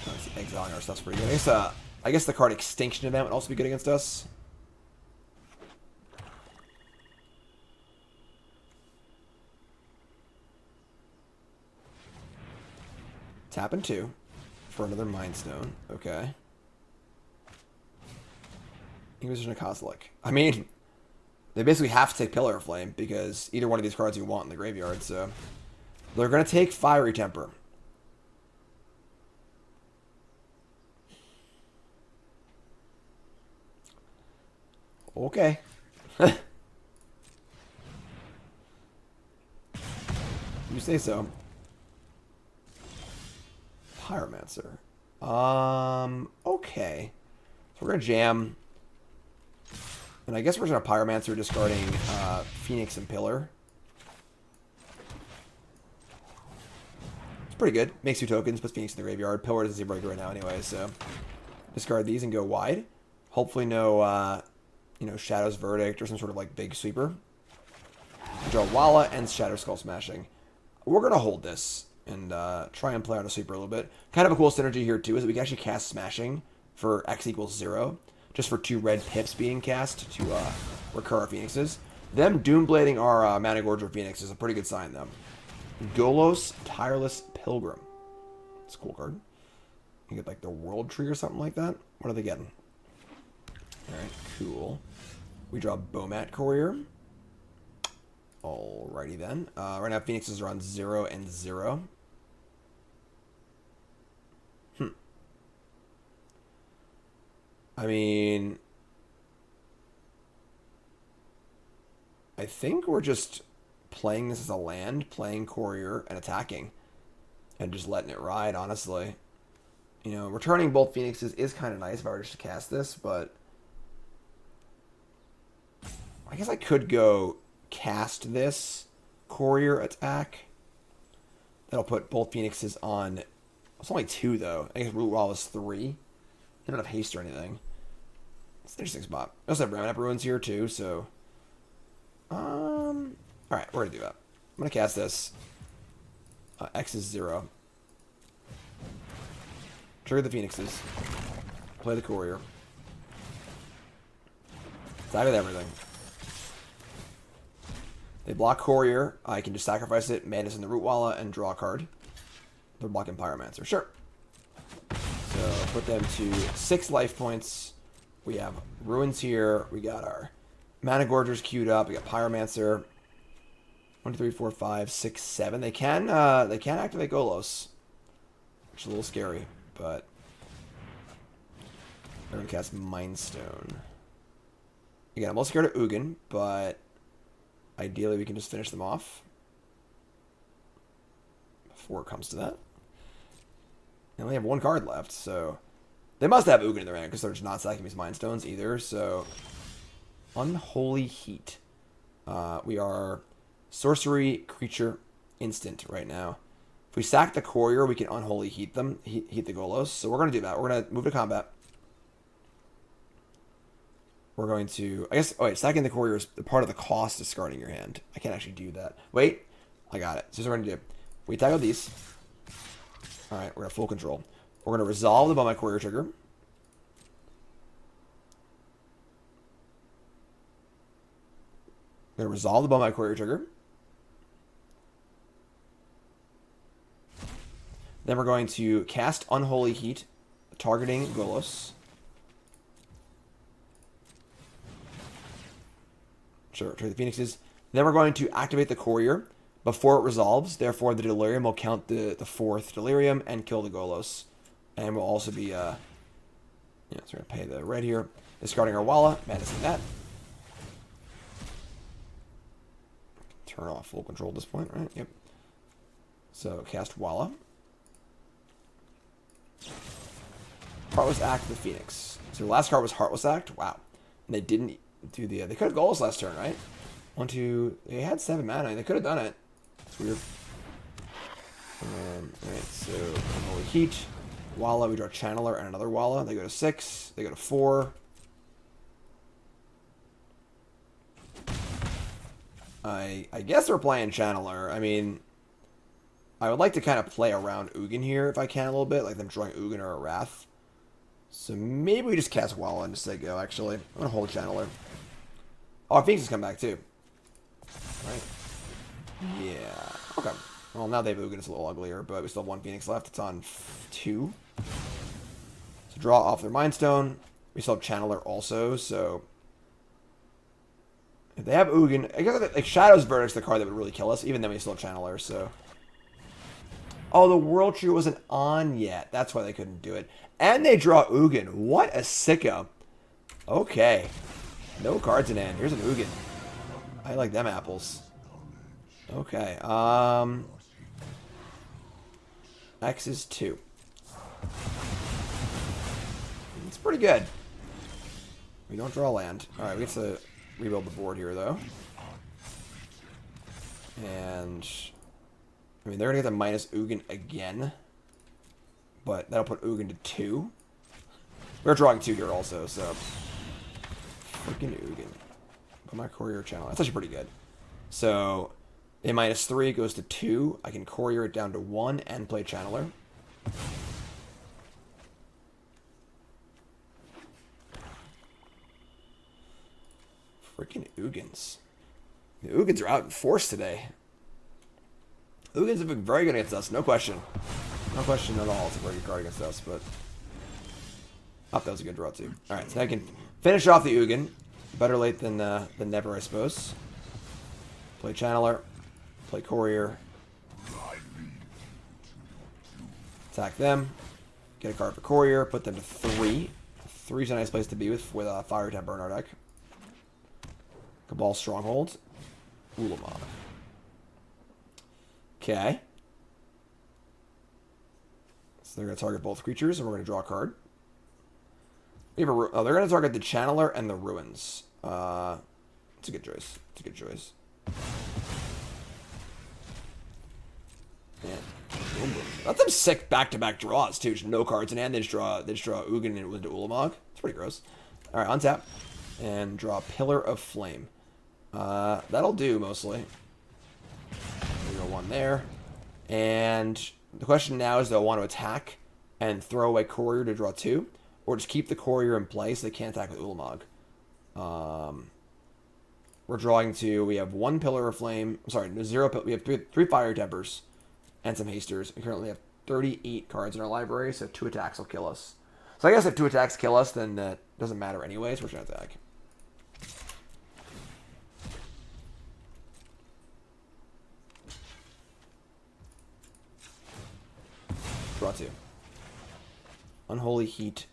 Obviously, exiling our stuff's pretty good. I guess the card Extinction Event would also be good against us. Tapping 2 for another Mind Stone. Okay. Inquisition of Kozilek. I mean, they basically have to take Pillar of Flame because either one of these cards you want in the graveyard, so they're going to take Fiery Temper. Okay. You say so. Pyromancer. Okay. So we're going to jam. And I guess we're going to Pyromancer discarding Phoenix and Pillar. It's pretty good. Makes 2 tokens, puts Phoenix in the graveyard. Pillar doesn't see breaker right now anyway, so discard these and go wide. Hopefully no, you know, Shadow's Verdict or some sort of like big sweeper. Draw Walla and Shatterskull Smashing. We're going to hold this and try and play on a sweeper a little bit. Kind of a cool synergy here too is that we can actually cast Smashing for X equals 0. Just for 2 red pips being cast to recur our Phoenixes. Them Doomblading our Managorger Phoenix is a pretty good sign though. Golos Tireless Pilgrim. It's a cool card. You get like the World Tree or something like that. What are they getting? Alright, cool. We draw Bomat Courier. Alrighty then. Right now Phoenixes are on 0 and 0. I mean, I think we're just playing this as a land, playing Courier and attacking, and just letting it ride, honestly. You know, returning both Phoenixes is kind of nice if I were just to cast this, but I guess I could go cast this Courier attack. That'll put both Phoenixes on... It's only 2, though. I guess Rootwalla is 3. They don't have haste or anything. It's an interesting spot. I also have Ramunap Ruins here, too, so... Alright, we're gonna do that. I'm gonna cast this. X is 0. Trigger the Phoenixes. Play the Courier. Attack with everything. They block Courier. I can just sacrifice it, Madness in the Rootwalla, and draw a card. They're blocking Pyromancer. Sure. So put them to 6 life points. We have Ruins here. We got our Managorgers queued up. We got Pyromancer. 1, 2, 3, 4, 5, 6, 7. They can activate Golos, which is a little scary, but they're gonna cast Mind Stone. Again, I'm also scared of Ugin, but ideally we can just finish them off before it comes to that. They only have 1 card left, so they must have Ugin in their hand because they're just not sacking these Mind Stones either. So Unholy Heat. We are sorcery creature instant right now. If we sack the Courier, we can Unholy Heat them, heat the Golos. So we're going to do that. We're going to move to combat. We're going to... I guess... Oh, wait. Sacking the Courier is part of the cost discarding your hand. I can't actually do that. Wait. I got it. So here's what we're going to do. We tackle these. Alright. We're going to full control. We're going to resolve the Bomat Courier trigger. We're going to resolve the Bomat Courier trigger. Then we're going to cast Unholy Heat, targeting Golos. Sure, trade the Phoenixes. Then we're going to activate the Courier before it resolves. Therefore, the Delirium will count the 4th Delirium and kill the Golos. And we'll also be, yeah, so we're going to pay the red here. Discarding our Walla, managing that. Turn off full control at this point, right? Yep. So, cast Walla. Heartless Act the Phoenix. So the last card was Heartless Act. Wow. And they didn't do the... They could have Goals last turn, right? 1, 2... They had 7 mana. They could have done it. It's weird. Alright, so Unholy Heat. Walla, we draw Channeler and another Walla. They go to 6. They go to 4. I guess we're playing Channeler. I mean... I would like to kind of play around Ugin here if I can a little bit, like them drawing Ugin or a Wrath. So maybe we just cast Walla and just say go, actually. I'm going to hold Channeler. Oh, Phoenix has come back too. Right? Yeah. Okay. Well, now they have Ugin. It's a little uglier, but we still have one Phoenix left. It's on 2. So draw off their Mind Stone. We still have Channeler also, so... If they have Ugin... I guess like Shadow's Verdict's the card that would really kill us. Even then we still have Channeler, so... Oh, the World Tree wasn't on yet. That's why they couldn't do it. And they draw Ugin. What a sicko. Okay. No cards in hand. Here's an Ugin. I like them apples. Okay. X is 2. It's pretty good. We don't draw land. Alright, we get to rebuild the board here, though. And... I mean, they're going to get the minus Ugin again. But that'll put Ugin to 2. We're drawing 2 here also, so... Freaking Ugin. Bomat Courier Channel. That's actually pretty good. So, a minus 3 goes to 2. I can Courier it down to 1 and play Channeler. Freaking Ugins. The Ugins are out in force today. Ugins have been very good against us, no question. No question at all. It's a very good card against us, but... Oh, that was a good draw, too. Alright, so I can finish off the Ugin. Better late than never, I suppose. Play Channeler. Play Courier. Attack them. Get a card for Courier. Put them to 3. 3's a nice place to be with Fire Temper in our deck. Cabal Stronghold. Ulamog. Okay. So they're going to target both creatures, and we're going to draw a card. We have a, they're going to target the Channeler and the Ruins. It's a good choice. It's a good choice. Man. That's some sick back-to-back draws, too. Just no cards in hand. They just draw Ugin into Ulamog. It's pretty gross. Alright, untap. And draw Pillar of Flame. That'll do, mostly. We go 1 there. And the question now is, do I want to attack and throw away Courier to draw 2? Or just keep the Courier in play so they can't attack with Ulamog? We're drawing 2. We have 1 Pillar of Flame. I'm sorry, 0. We have 3 Fire Tempers and some Hasters. We currently have 38 cards in our library, so 2 attacks will kill us. So I guess if 2 attacks kill us, then that doesn't matter anyways. We're going to attack. Draw 2. Unholy Heat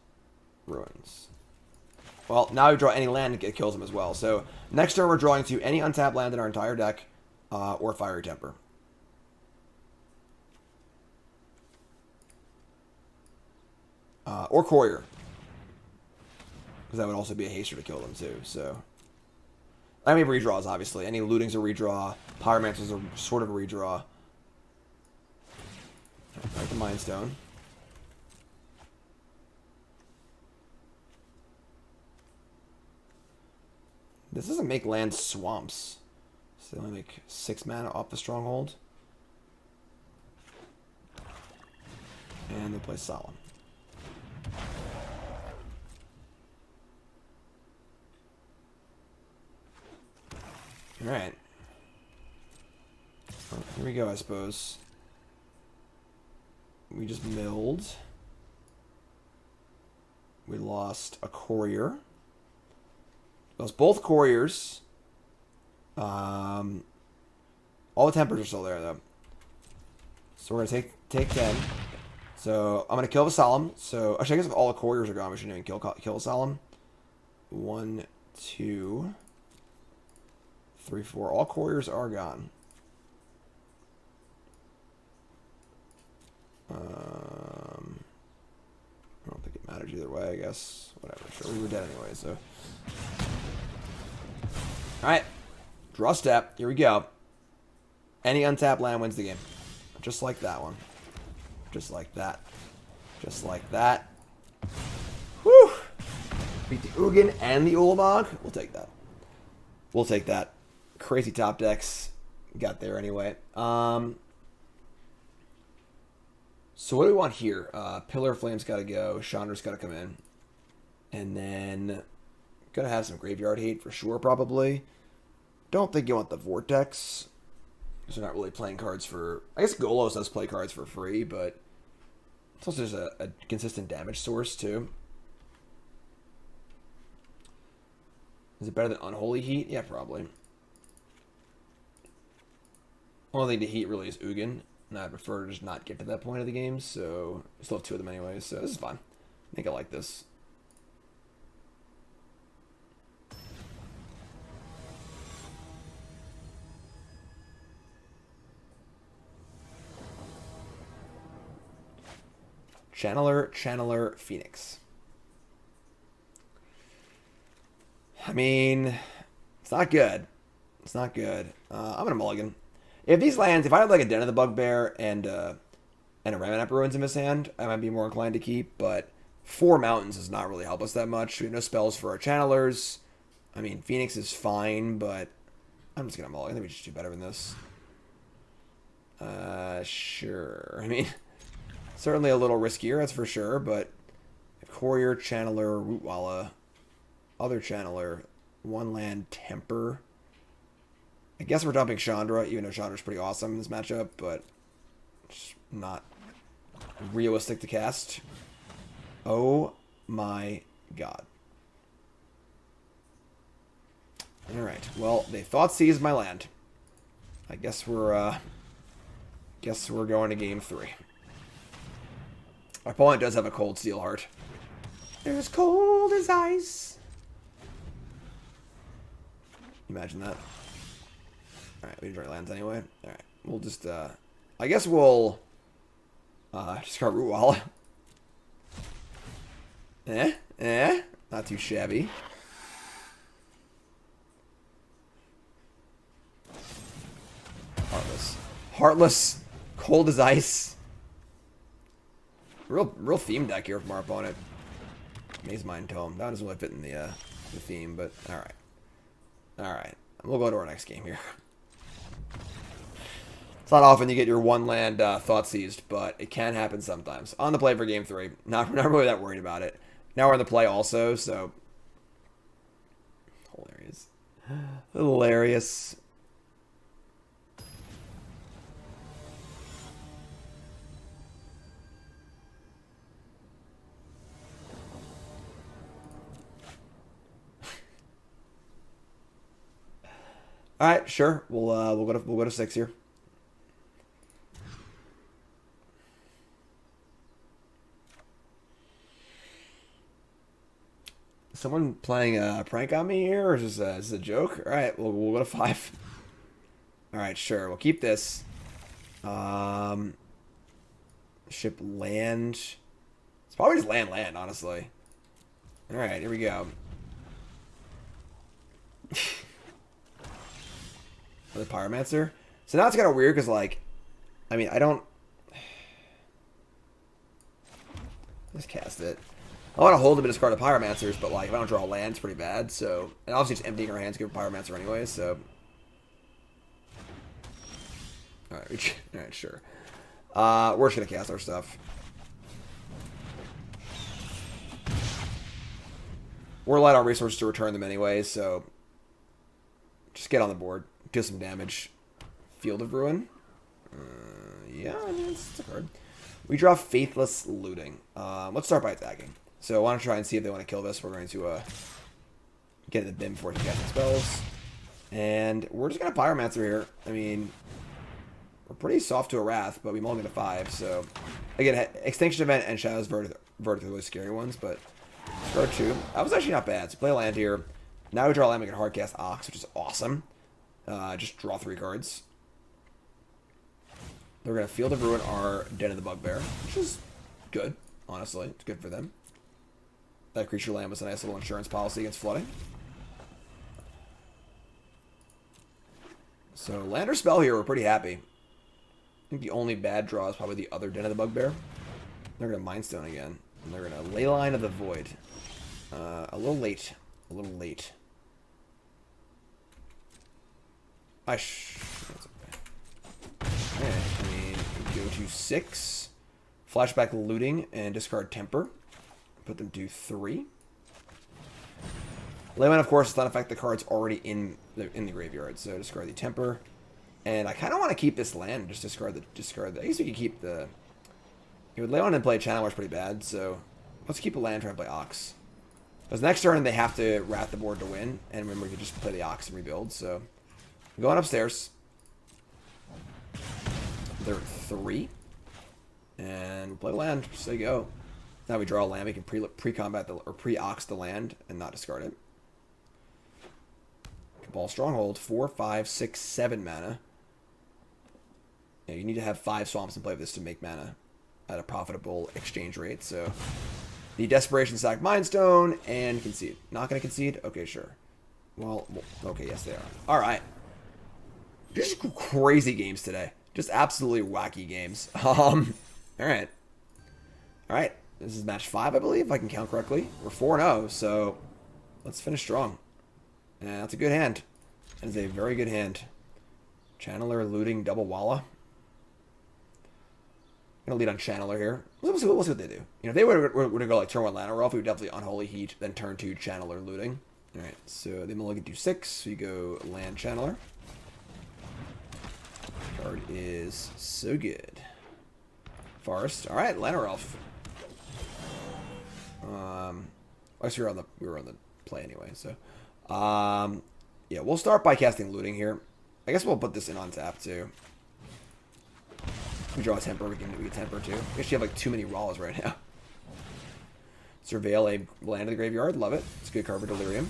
Ruins. Well, now we draw any land that kills them as well. So next turn we're drawing 2 any untapped land in our entire deck, or Fiery Temper. Or Courier. Because that would also be a haster to kill them too, so... I mean redraws, obviously. Any Looting's a redraw. Pyromancer's a sort of a redraw. Like the Mind Stone. This doesn't make land swamps. So they only make 6 mana off the Stronghold. And they play Solemn. Alright. Well, here we go, I suppose. We just milled. We lost a Courier. Lost both Couriers. All the Tempers are still there, though. So we're going to take 10. So I'm going to kill the Solemn. So, actually, I guess if all the Couriers are gone, we shouldn't even kill the Solemn. 1, 2, 3, 4. All Couriers are gone. I don't think it matters either way, I guess. Whatever. Sure, we were dead anyway, so. Alright. Draw step. Here we go. Any untapped land wins the game. Just like that one. Just like that. Just like that. Whew! Beat the Ugin and the Ulamog. We'll take that. We'll take that. Crazy top decks. Got there anyway. So what do we want here? Pillar of Flame's got to go. Chandra's got to come in. And then gonna have some graveyard hate for sure, probably. Don't think you want the Vortex. Because they're not really playing cards for... I guess Golos does play cards for free, but it's also just a consistent damage source, too. Is it better than Unholy Heat? Yeah, probably. Only thing to heat really is Ugin, and I prefer to just not get to that point of the game, so I still have 2 of them anyway, so this is fine. I think I like this. Channeler, Phoenix. I mean, it's not good. It's not good. I'm gonna mulligan. If these lands, if I had like a Den of the Bugbear and a Ramunap Ruins in his hand, I might be more inclined to keep, but 4 mountains does not really help us that much. We have no spells for our channelers. I mean, Phoenix is fine, but I'm just gonna mulligan. I think we just do better than this. Sure. I mean, certainly a little riskier, that's for sure, but Courier, Channeler, Rootwalla, other Channeler, 1 land, Temper. I guess we're dumping Chandra, even though Chandra's pretty awesome in this matchup, but it's not realistic to cast. Oh my god. Alright, well, they thought seized my land. I guess we're going to game 3. Our opponent does have a cold steel heart. They're as cold as ice. Imagine that. Alright, we draw lands anyway. Alright, we'll just, I guess we'll, discard Rootwalla. Not too shabby. Heartless, cold as ice. Real theme deck here from our opponent. Maze Mind Tome. That doesn't really fit in the theme, but alright. Alright. We'll go to our next game here. It's not often you get your 1 land thought seized, but it can happen sometimes. On the play for game 3. Not really that worried about it. Now we're on the play also, so hilarious. Hilarious. All right, sure. We'll go to 6 here. Someone playing a prank on me here, or is this a joke? All right, we'll go to 5. All right, sure. We'll keep this. Ship land. It's probably just land, honestly. All right, here we go. The Pyromancer. So now it's kind of weird because, like, I mean, I don't. Let's cast it. I want to hold him and discard the Pyromancers, but like if I don't draw a land, it's pretty bad. So, and obviously just emptying our hands give a Pyromancer anyway. So, all right, sure. We're just gonna cast our stuff. We're light on resources to return them anyway, so just get on the board, do some damage. Field of Ruin. Yeah, I mean, it's a card. We draw Faithless Looting. Let's start by attacking. So I want to try and see if they want to kill this. We're going to get in the bin before he casts spells. And we're just going to Pyromancer here. I mean, we're pretty soft to a Wrath, but we mulligan to 5. So, again, Extinction Event and Shadow's Verdict are really scary ones, but discard 2. That was actually not bad. So play a land here. Now we draw a land, we can hardcast Ox, which is awesome. Just draw 3 cards. They're going to Field of Ruin our Den of the Bugbear, which is good, honestly. It's good for them. That creature land was a nice little insurance policy against flooding. So, land or spell here, we're pretty happy. I think the only bad draw is probably the other Den of the Bugbear. They're going to Mindstone again. And they're going to Leyline of the Void. A little late. A little late. That's okay. I mean, go to 6. Flashback Looting and discard Temper. Put them to 3. Layman, of course, does not affect the cards already in the graveyard, so discard the Temper. And I kind of want to keep this land, just discard the. I guess we could keep the. You would lay on and play Channeler is pretty bad, so let's keep a land trying to play Ox. Because next turn they have to rat the board to win, and remember we can just play the Ox and rebuild. So going upstairs. They're 3, and we play land. So you go. Now we draw a land. We can pre-combat or pre-Ox the land and not discard it. Cabal Stronghold, 4, 5, 6, 7 mana. Yeah, you need to have 5 swamps in play with this to make mana at a profitable exchange rate. So the Desperation Sack Mindstone and concede. Not going to concede? Okay, sure. Well, okay, yes they are. All right. Just crazy games today. Just absolutely wacky games. All right. All right. This is match 5, I believe, if I can count correctly. We're 4-0, so let's finish strong. And that's a good hand. That is a very good hand. Channeler Looting Double Walla. I'm going to lead on Channeler here. We'll see what they do. You know, if they were to go like turn 1 Llanowar, we would definitely Unholy Heat, then turn 2 Channeler Looting. Alright, so the Mulligan do 6, so you go Land Channeler. Card is so good. Forest. Alright, Llanowar Elf. I guess we were on the play anyway, so. Yeah, we'll start by casting Looting here. I guess we'll put this in on tap too. We draw a Temper, we can Temper too. I guess you have like too many Wallas right now. Surveil a land of the graveyard, love it. It's a good card for Delirium.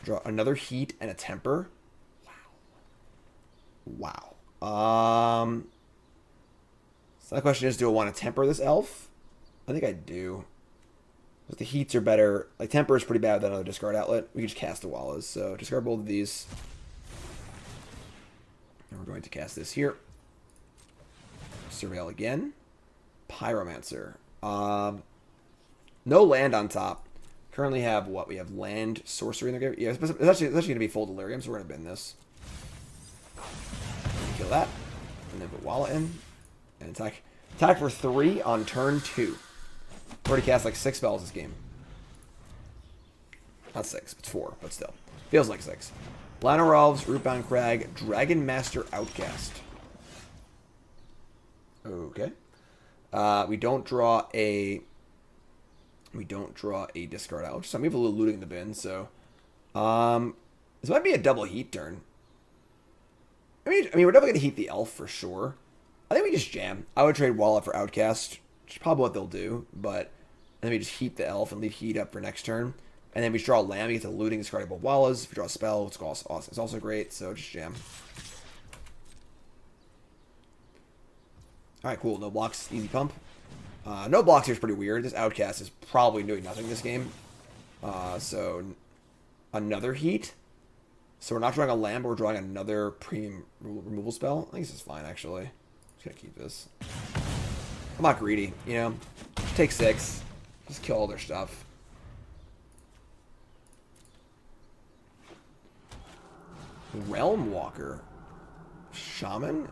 Draw another Heat and a Temper. Wow. So the question is, do I want to Temper this elf? I think I do. But the Heats are better. Like, Temper is pretty bad with another discard outlet. We can just cast the Wallas. So discard both of these. And we're going to cast this here. Surveil again. Pyromancer. No land on top. Currently have what? We have land, sorcery in the game. Yeah, it's actually going to be full Delirium, so we're going to bin this. Kill that. And then put Walla in. And attack. Attack for 3 on turn 2. Already cast like 6 spells this game. Not 6, it's 4, but still. Feels like 6. Llanowar Elves, Rootbound Crag, Dragon Master Outcast. Okay. We don't draw a discard out. So we have a little looting in the bin, so this might be a double heat turn. I mean we're definitely gonna heat the elf for sure. I think we just jam. I would trade Walla for Outcast, which is probably what they'll do, but then we just heat the elf and leave heat up for next turn. And then we draw a land, we get to looting, discarding both Wallas. If we draw a spell, it's also great, so just jam. Alright, cool. No blocks, easy pump. No blocks here is pretty weird. This Outcast is probably doing nothing this game. So, another heat. So we're not drawing a land, but we're drawing another premium removal spell. I think this is fine, actually. Just gonna keep this. I'm not greedy, you know. Just take 6. Just kill all their stuff. Realm Walker. Shaman?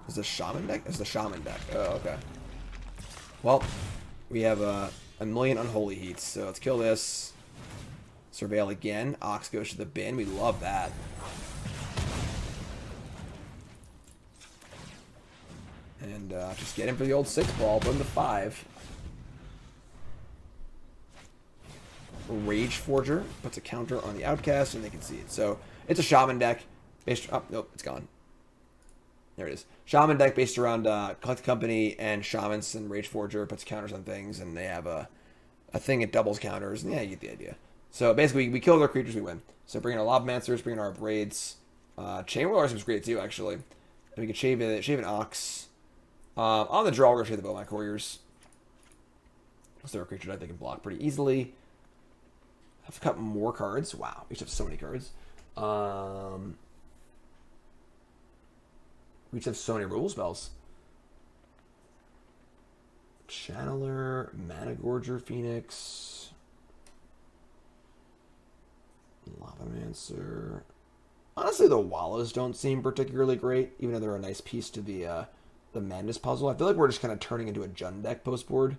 Is the Shaman deck? It's the Shaman deck. Oh, okay. Well, we have a million Unholy Heats, so let's kill this. Surveil again. Ox goes to the bin. We love that. And just get in for the old 6 ball. Put him to 5. Rage Forger puts a counter on the Outcast, and they can see it. So it's a Shaman deck based. Oh nope, it's gone. There it is. Shaman deck based around Collect Company and Shamans, and Rage Forger puts counters on things, and they have a thing that doubles counters. And yeah, you get the idea. So basically, we kill their creatures, we win. So bring in our Lavamancers, bring in our Abrades. Chainwhirler seems great too, actually. And we can shave an Ox. On the draw, we're going to shave the Bomat Couriers. Because they're a creature that they can block pretty easily. Have to cut more cards. Wow, we just have so many cards. We just have so many removal spells. Channeler, Managorger Phoenix, Lavamancer. Honestly, the Wallas don't seem particularly great, even though they're a nice piece to the the Madness puzzle. I feel like we're just kind of turning into a Jund deck post-board.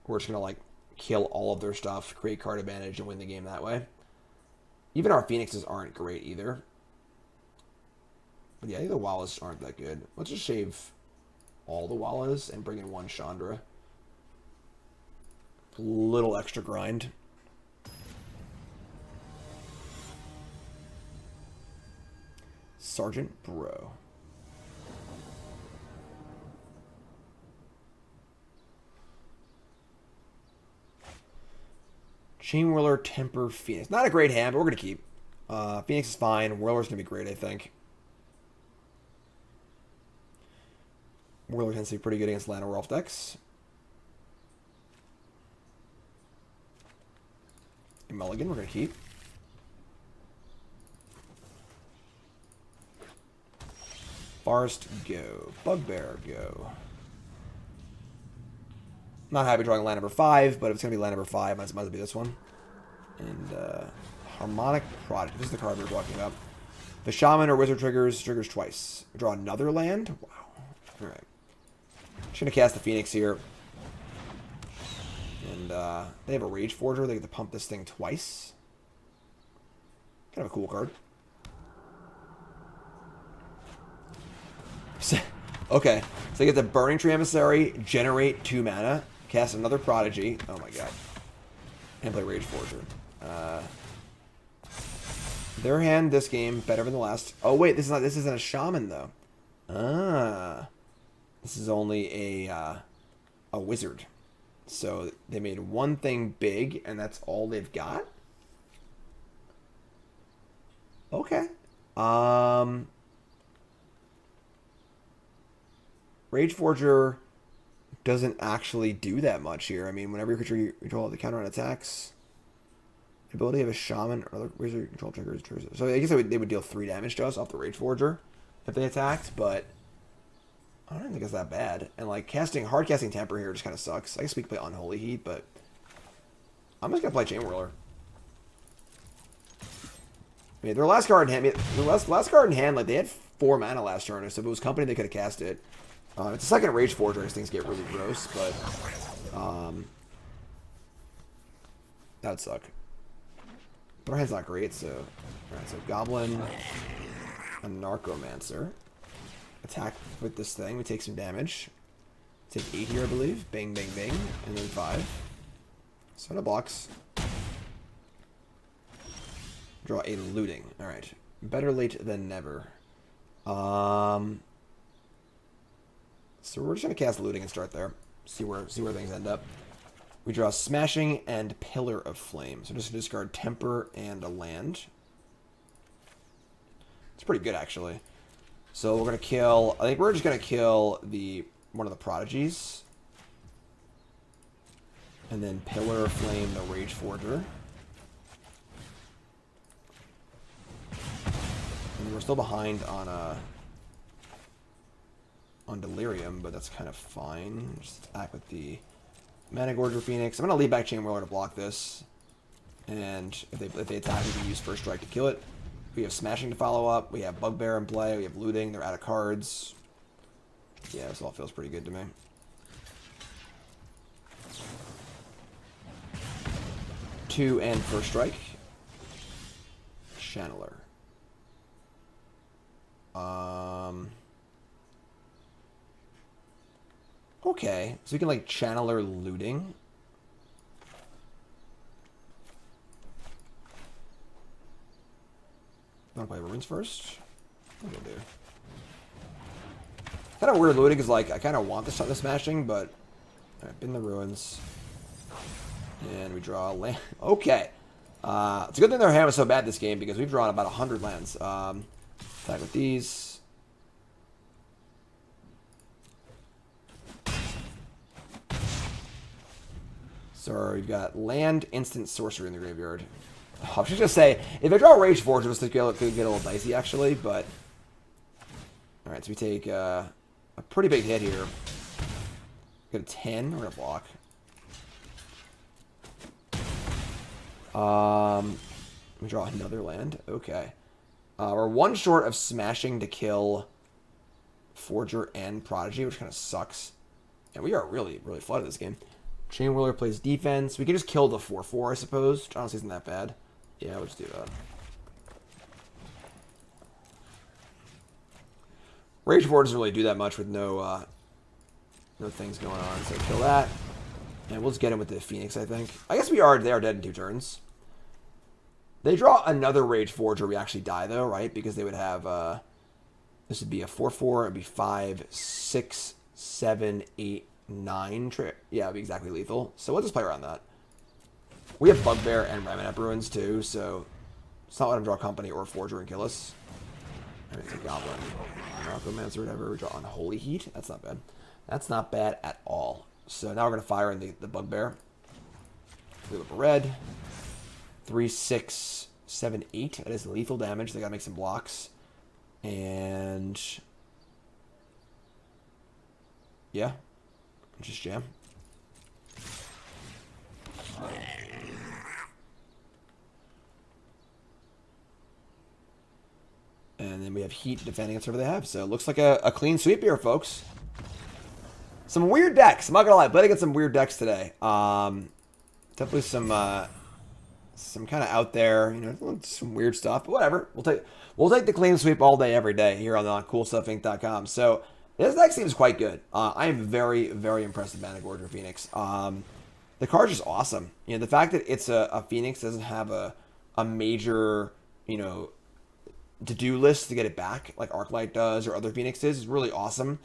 We're just going to, like, kill all of their stuff, create card advantage, and win the game that way. Even our Phoenixes aren't great either. But yeah, I think the Wallas aren't that good. Let's just shave all the Wallas and bring in one Chandra. A little extra grind. Sergeant Bro. Chainwhirler, Temper, Phoenix. Not a great hand, but we're going to keep. Phoenix is fine. Whirler's going to be great, I think. Whirler tends to be pretty good against Lana Rolf decks. Mulligan, we're going to keep. Forest, go. Bugbear, go. Not happy drawing land number 5, but if it's going to be land number 5, might as well be this one. And Harmonic Prodigy. This is the card we were talking about. The Shaman or Wizard triggers twice. Draw another land? Wow. Alright. Just going to cast the Phoenix here. And they have a Rage Forger. They get to pump this thing twice. Kind of a cool card. Okay. So they get the Burning Tree Emissary, generate 2 mana, cast another Prodigy. Oh my god. And play Rage Forger. Their hand this game better than the last. Oh wait, this isn't a Shaman though. This is only a Wizard. So they made one thing big, and that's all they've got? Okay. Rage Forger doesn't actually do that much here. I mean, whenever you control the counter on attacks, the ability of a Shaman or other wizard control triggers. So I guess they would deal 3 damage to us off the Rage Forger if they attacked, but I don't think it's that bad. And like hard casting Temper here just kind of sucks. I guess we could play Unholy Heat, but I'm just gonna play Chainwhirler. I mean, their last card in hand, last card in hand, like they had 4 mana last turn, so if it was company, they could have cast it. It's a second Rage Forger, these things get really gross, but that would suck. But our hand's not great, so alright, so Goblin, a Narcomancer. Attack with this thing, we take some damage. Take 8 here, I believe. Bang, bang, bang, and then 5. So it blocks. Draw a Looting. Alright. Better late than never. So we're just gonna cast Looting and start there. See where things end up. We draw Smashing and Pillar of Flame. So just discard Temper and a land. It's pretty good actually. So we're gonna kill. I think we're just gonna kill one of the Prodigies, and then Pillar of Flame the Rage Forger. And we're still behind on Delirium, but that's kind of fine. Just attack with the Managorger Phoenix. I'm gonna leave back Chainwhirler to block this, and if they attack, we can use First Strike to kill it. We have Smashing to follow up. We have Bugbear in play. We have Looting. They're out of cards. Yeah, this all feels pretty good to me. Two and First Strike. Channeler. Okay, so we can like Channeler Looting. Want to play Ruins first? What do I do? Kind of weird Looting is like, I kind of want the Smashing, but alright, bin the Ruins. And we draw a land. Okay. It's a good thing their hand was so bad this game because we've drawn about 100 lands. Attack with these. So we've got land, instant, sorcery in the graveyard. I was just gonna say, if I draw Rage Forger, this could get a little dicey actually, but alright, so we take a pretty big hit here. Get a 10, we're gonna block. We draw another land. Okay. We're one short of Smashing to kill Forger and Prodigy, which kind of sucks. And we are really, really flooded this game. Chainwhirler plays defense. We can just kill the 4/4, I suppose, which honestly isn't that bad. Yeah, we'll just do that. Rage Forge doesn't really do that much with no things going on, so kill that. And we'll just get him with the Phoenix, I think. I guess they are dead in 2 turns. They draw another Rage Forge, or we actually die, though, right? Because they would have, this would be a 4/4, it'd be 5, 6, 7, 8, 9. Yeah, it'd be exactly lethal. So we'll just play around that. We have Bugbear and Ramunap Ruins, too, so it's not let him draw Company or Forger and kill us. I mean, it's a Goblin Chainwhirler, whatever. We draw Unholy Heat. That's not bad. That's not bad at all. So now we're going to fire in the Bugbear. Blue up a red. 3, 6, 7, 8. That is lethal damage. They got to make some blocks. And yeah, just jam. And then we have Heat defending us whatever they have. So it looks like a clean sweep here, folks. Some weird decks. I'm not gonna lie, played against some weird decks today. Definitely some kind of out there, you know, some weird stuff. But whatever. We'll take the clean sweep all day, every day here on CoolStuffInc.com. So this deck seems quite good. I am very, very impressed with Managorger Phoenix. The card's just awesome. You know, the fact that it's a Phoenix doesn't have a major, you know, to-do list to get it back, like Arclight does or other Phoenixes, is really awesome.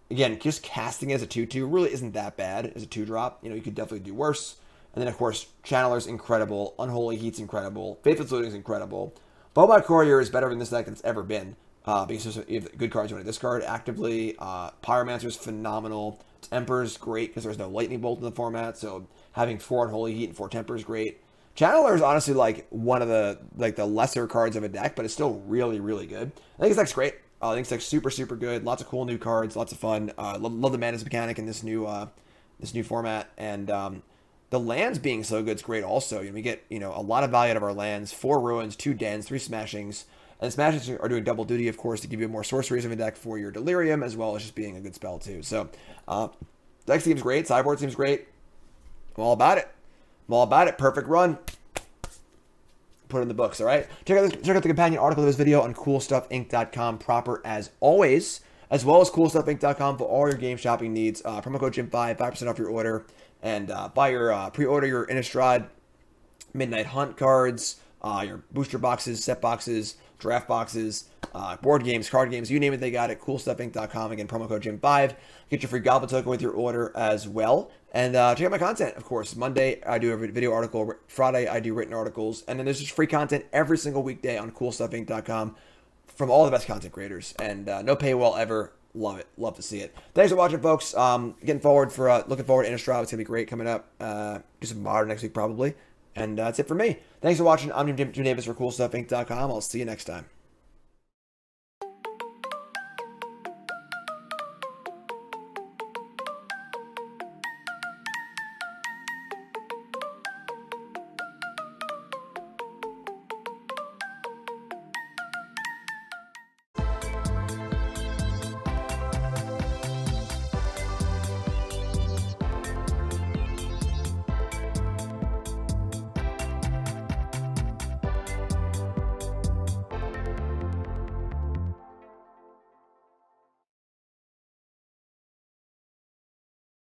Again, just casting it as a 2/2 really isn't that bad as a 2-drop. You know, you could definitely do worse. And then, of course, Channeler's incredible. Unholy Heat's incredible. Faithless Looting's incredible. Bomat Courier is better in this deck than it's ever been. Because you have good cards you want to discard actively. Pyromancer's phenomenal. Temper's great because there's no Lightning Bolt in the format. So having 4 Unholy Heat and 4 Temper is great. Channeler is honestly like one of the lesser cards of a deck, but it's still really, really good. I think this deck's great. I think this deck's super, super good. Lots of cool new cards, lots of fun. Love the Mana's mechanic in this new format, and the lands being so good is great. Also, you know, we get a lot of value out of our lands: 4 ruins, 2 dens, 3 smashings, and the smashings are doing double duty, of course, to give you more sorceries in the deck for your delirium, as well as just being a good spell too. So, deck seems great. Sideboard seems great. I'm all about it. Perfect run. Put it in the books, all right? Check out the companion article of this video on CoolStuffInc.com proper as always, as well as CoolStuffInc.com for all your game shopping needs. Promo code Jim5, 5% off your order, and buy your pre-order your Innistrad Midnight Hunt cards, your booster boxes, set boxes, draft boxes, board games, card games, you name it, they got it. CoolStuffInc.com. Again, promo code Jim5. Get your free Goblin token with your order as well. And check out my content, of course. Monday, I do a video article. Friday, I do written articles. And then there's just free content every single weekday on CoolStuffInc.com from all the best content creators. And no paywall ever. Love it. Love to see it. Thanks for watching, folks. Looking forward to Innistrad. It's going to be great coming up. Do some modern next week, probably. And that's it for me. Thanks for watching. I'm Jim Davis for CoolStuffInc.com. I'll see you next time.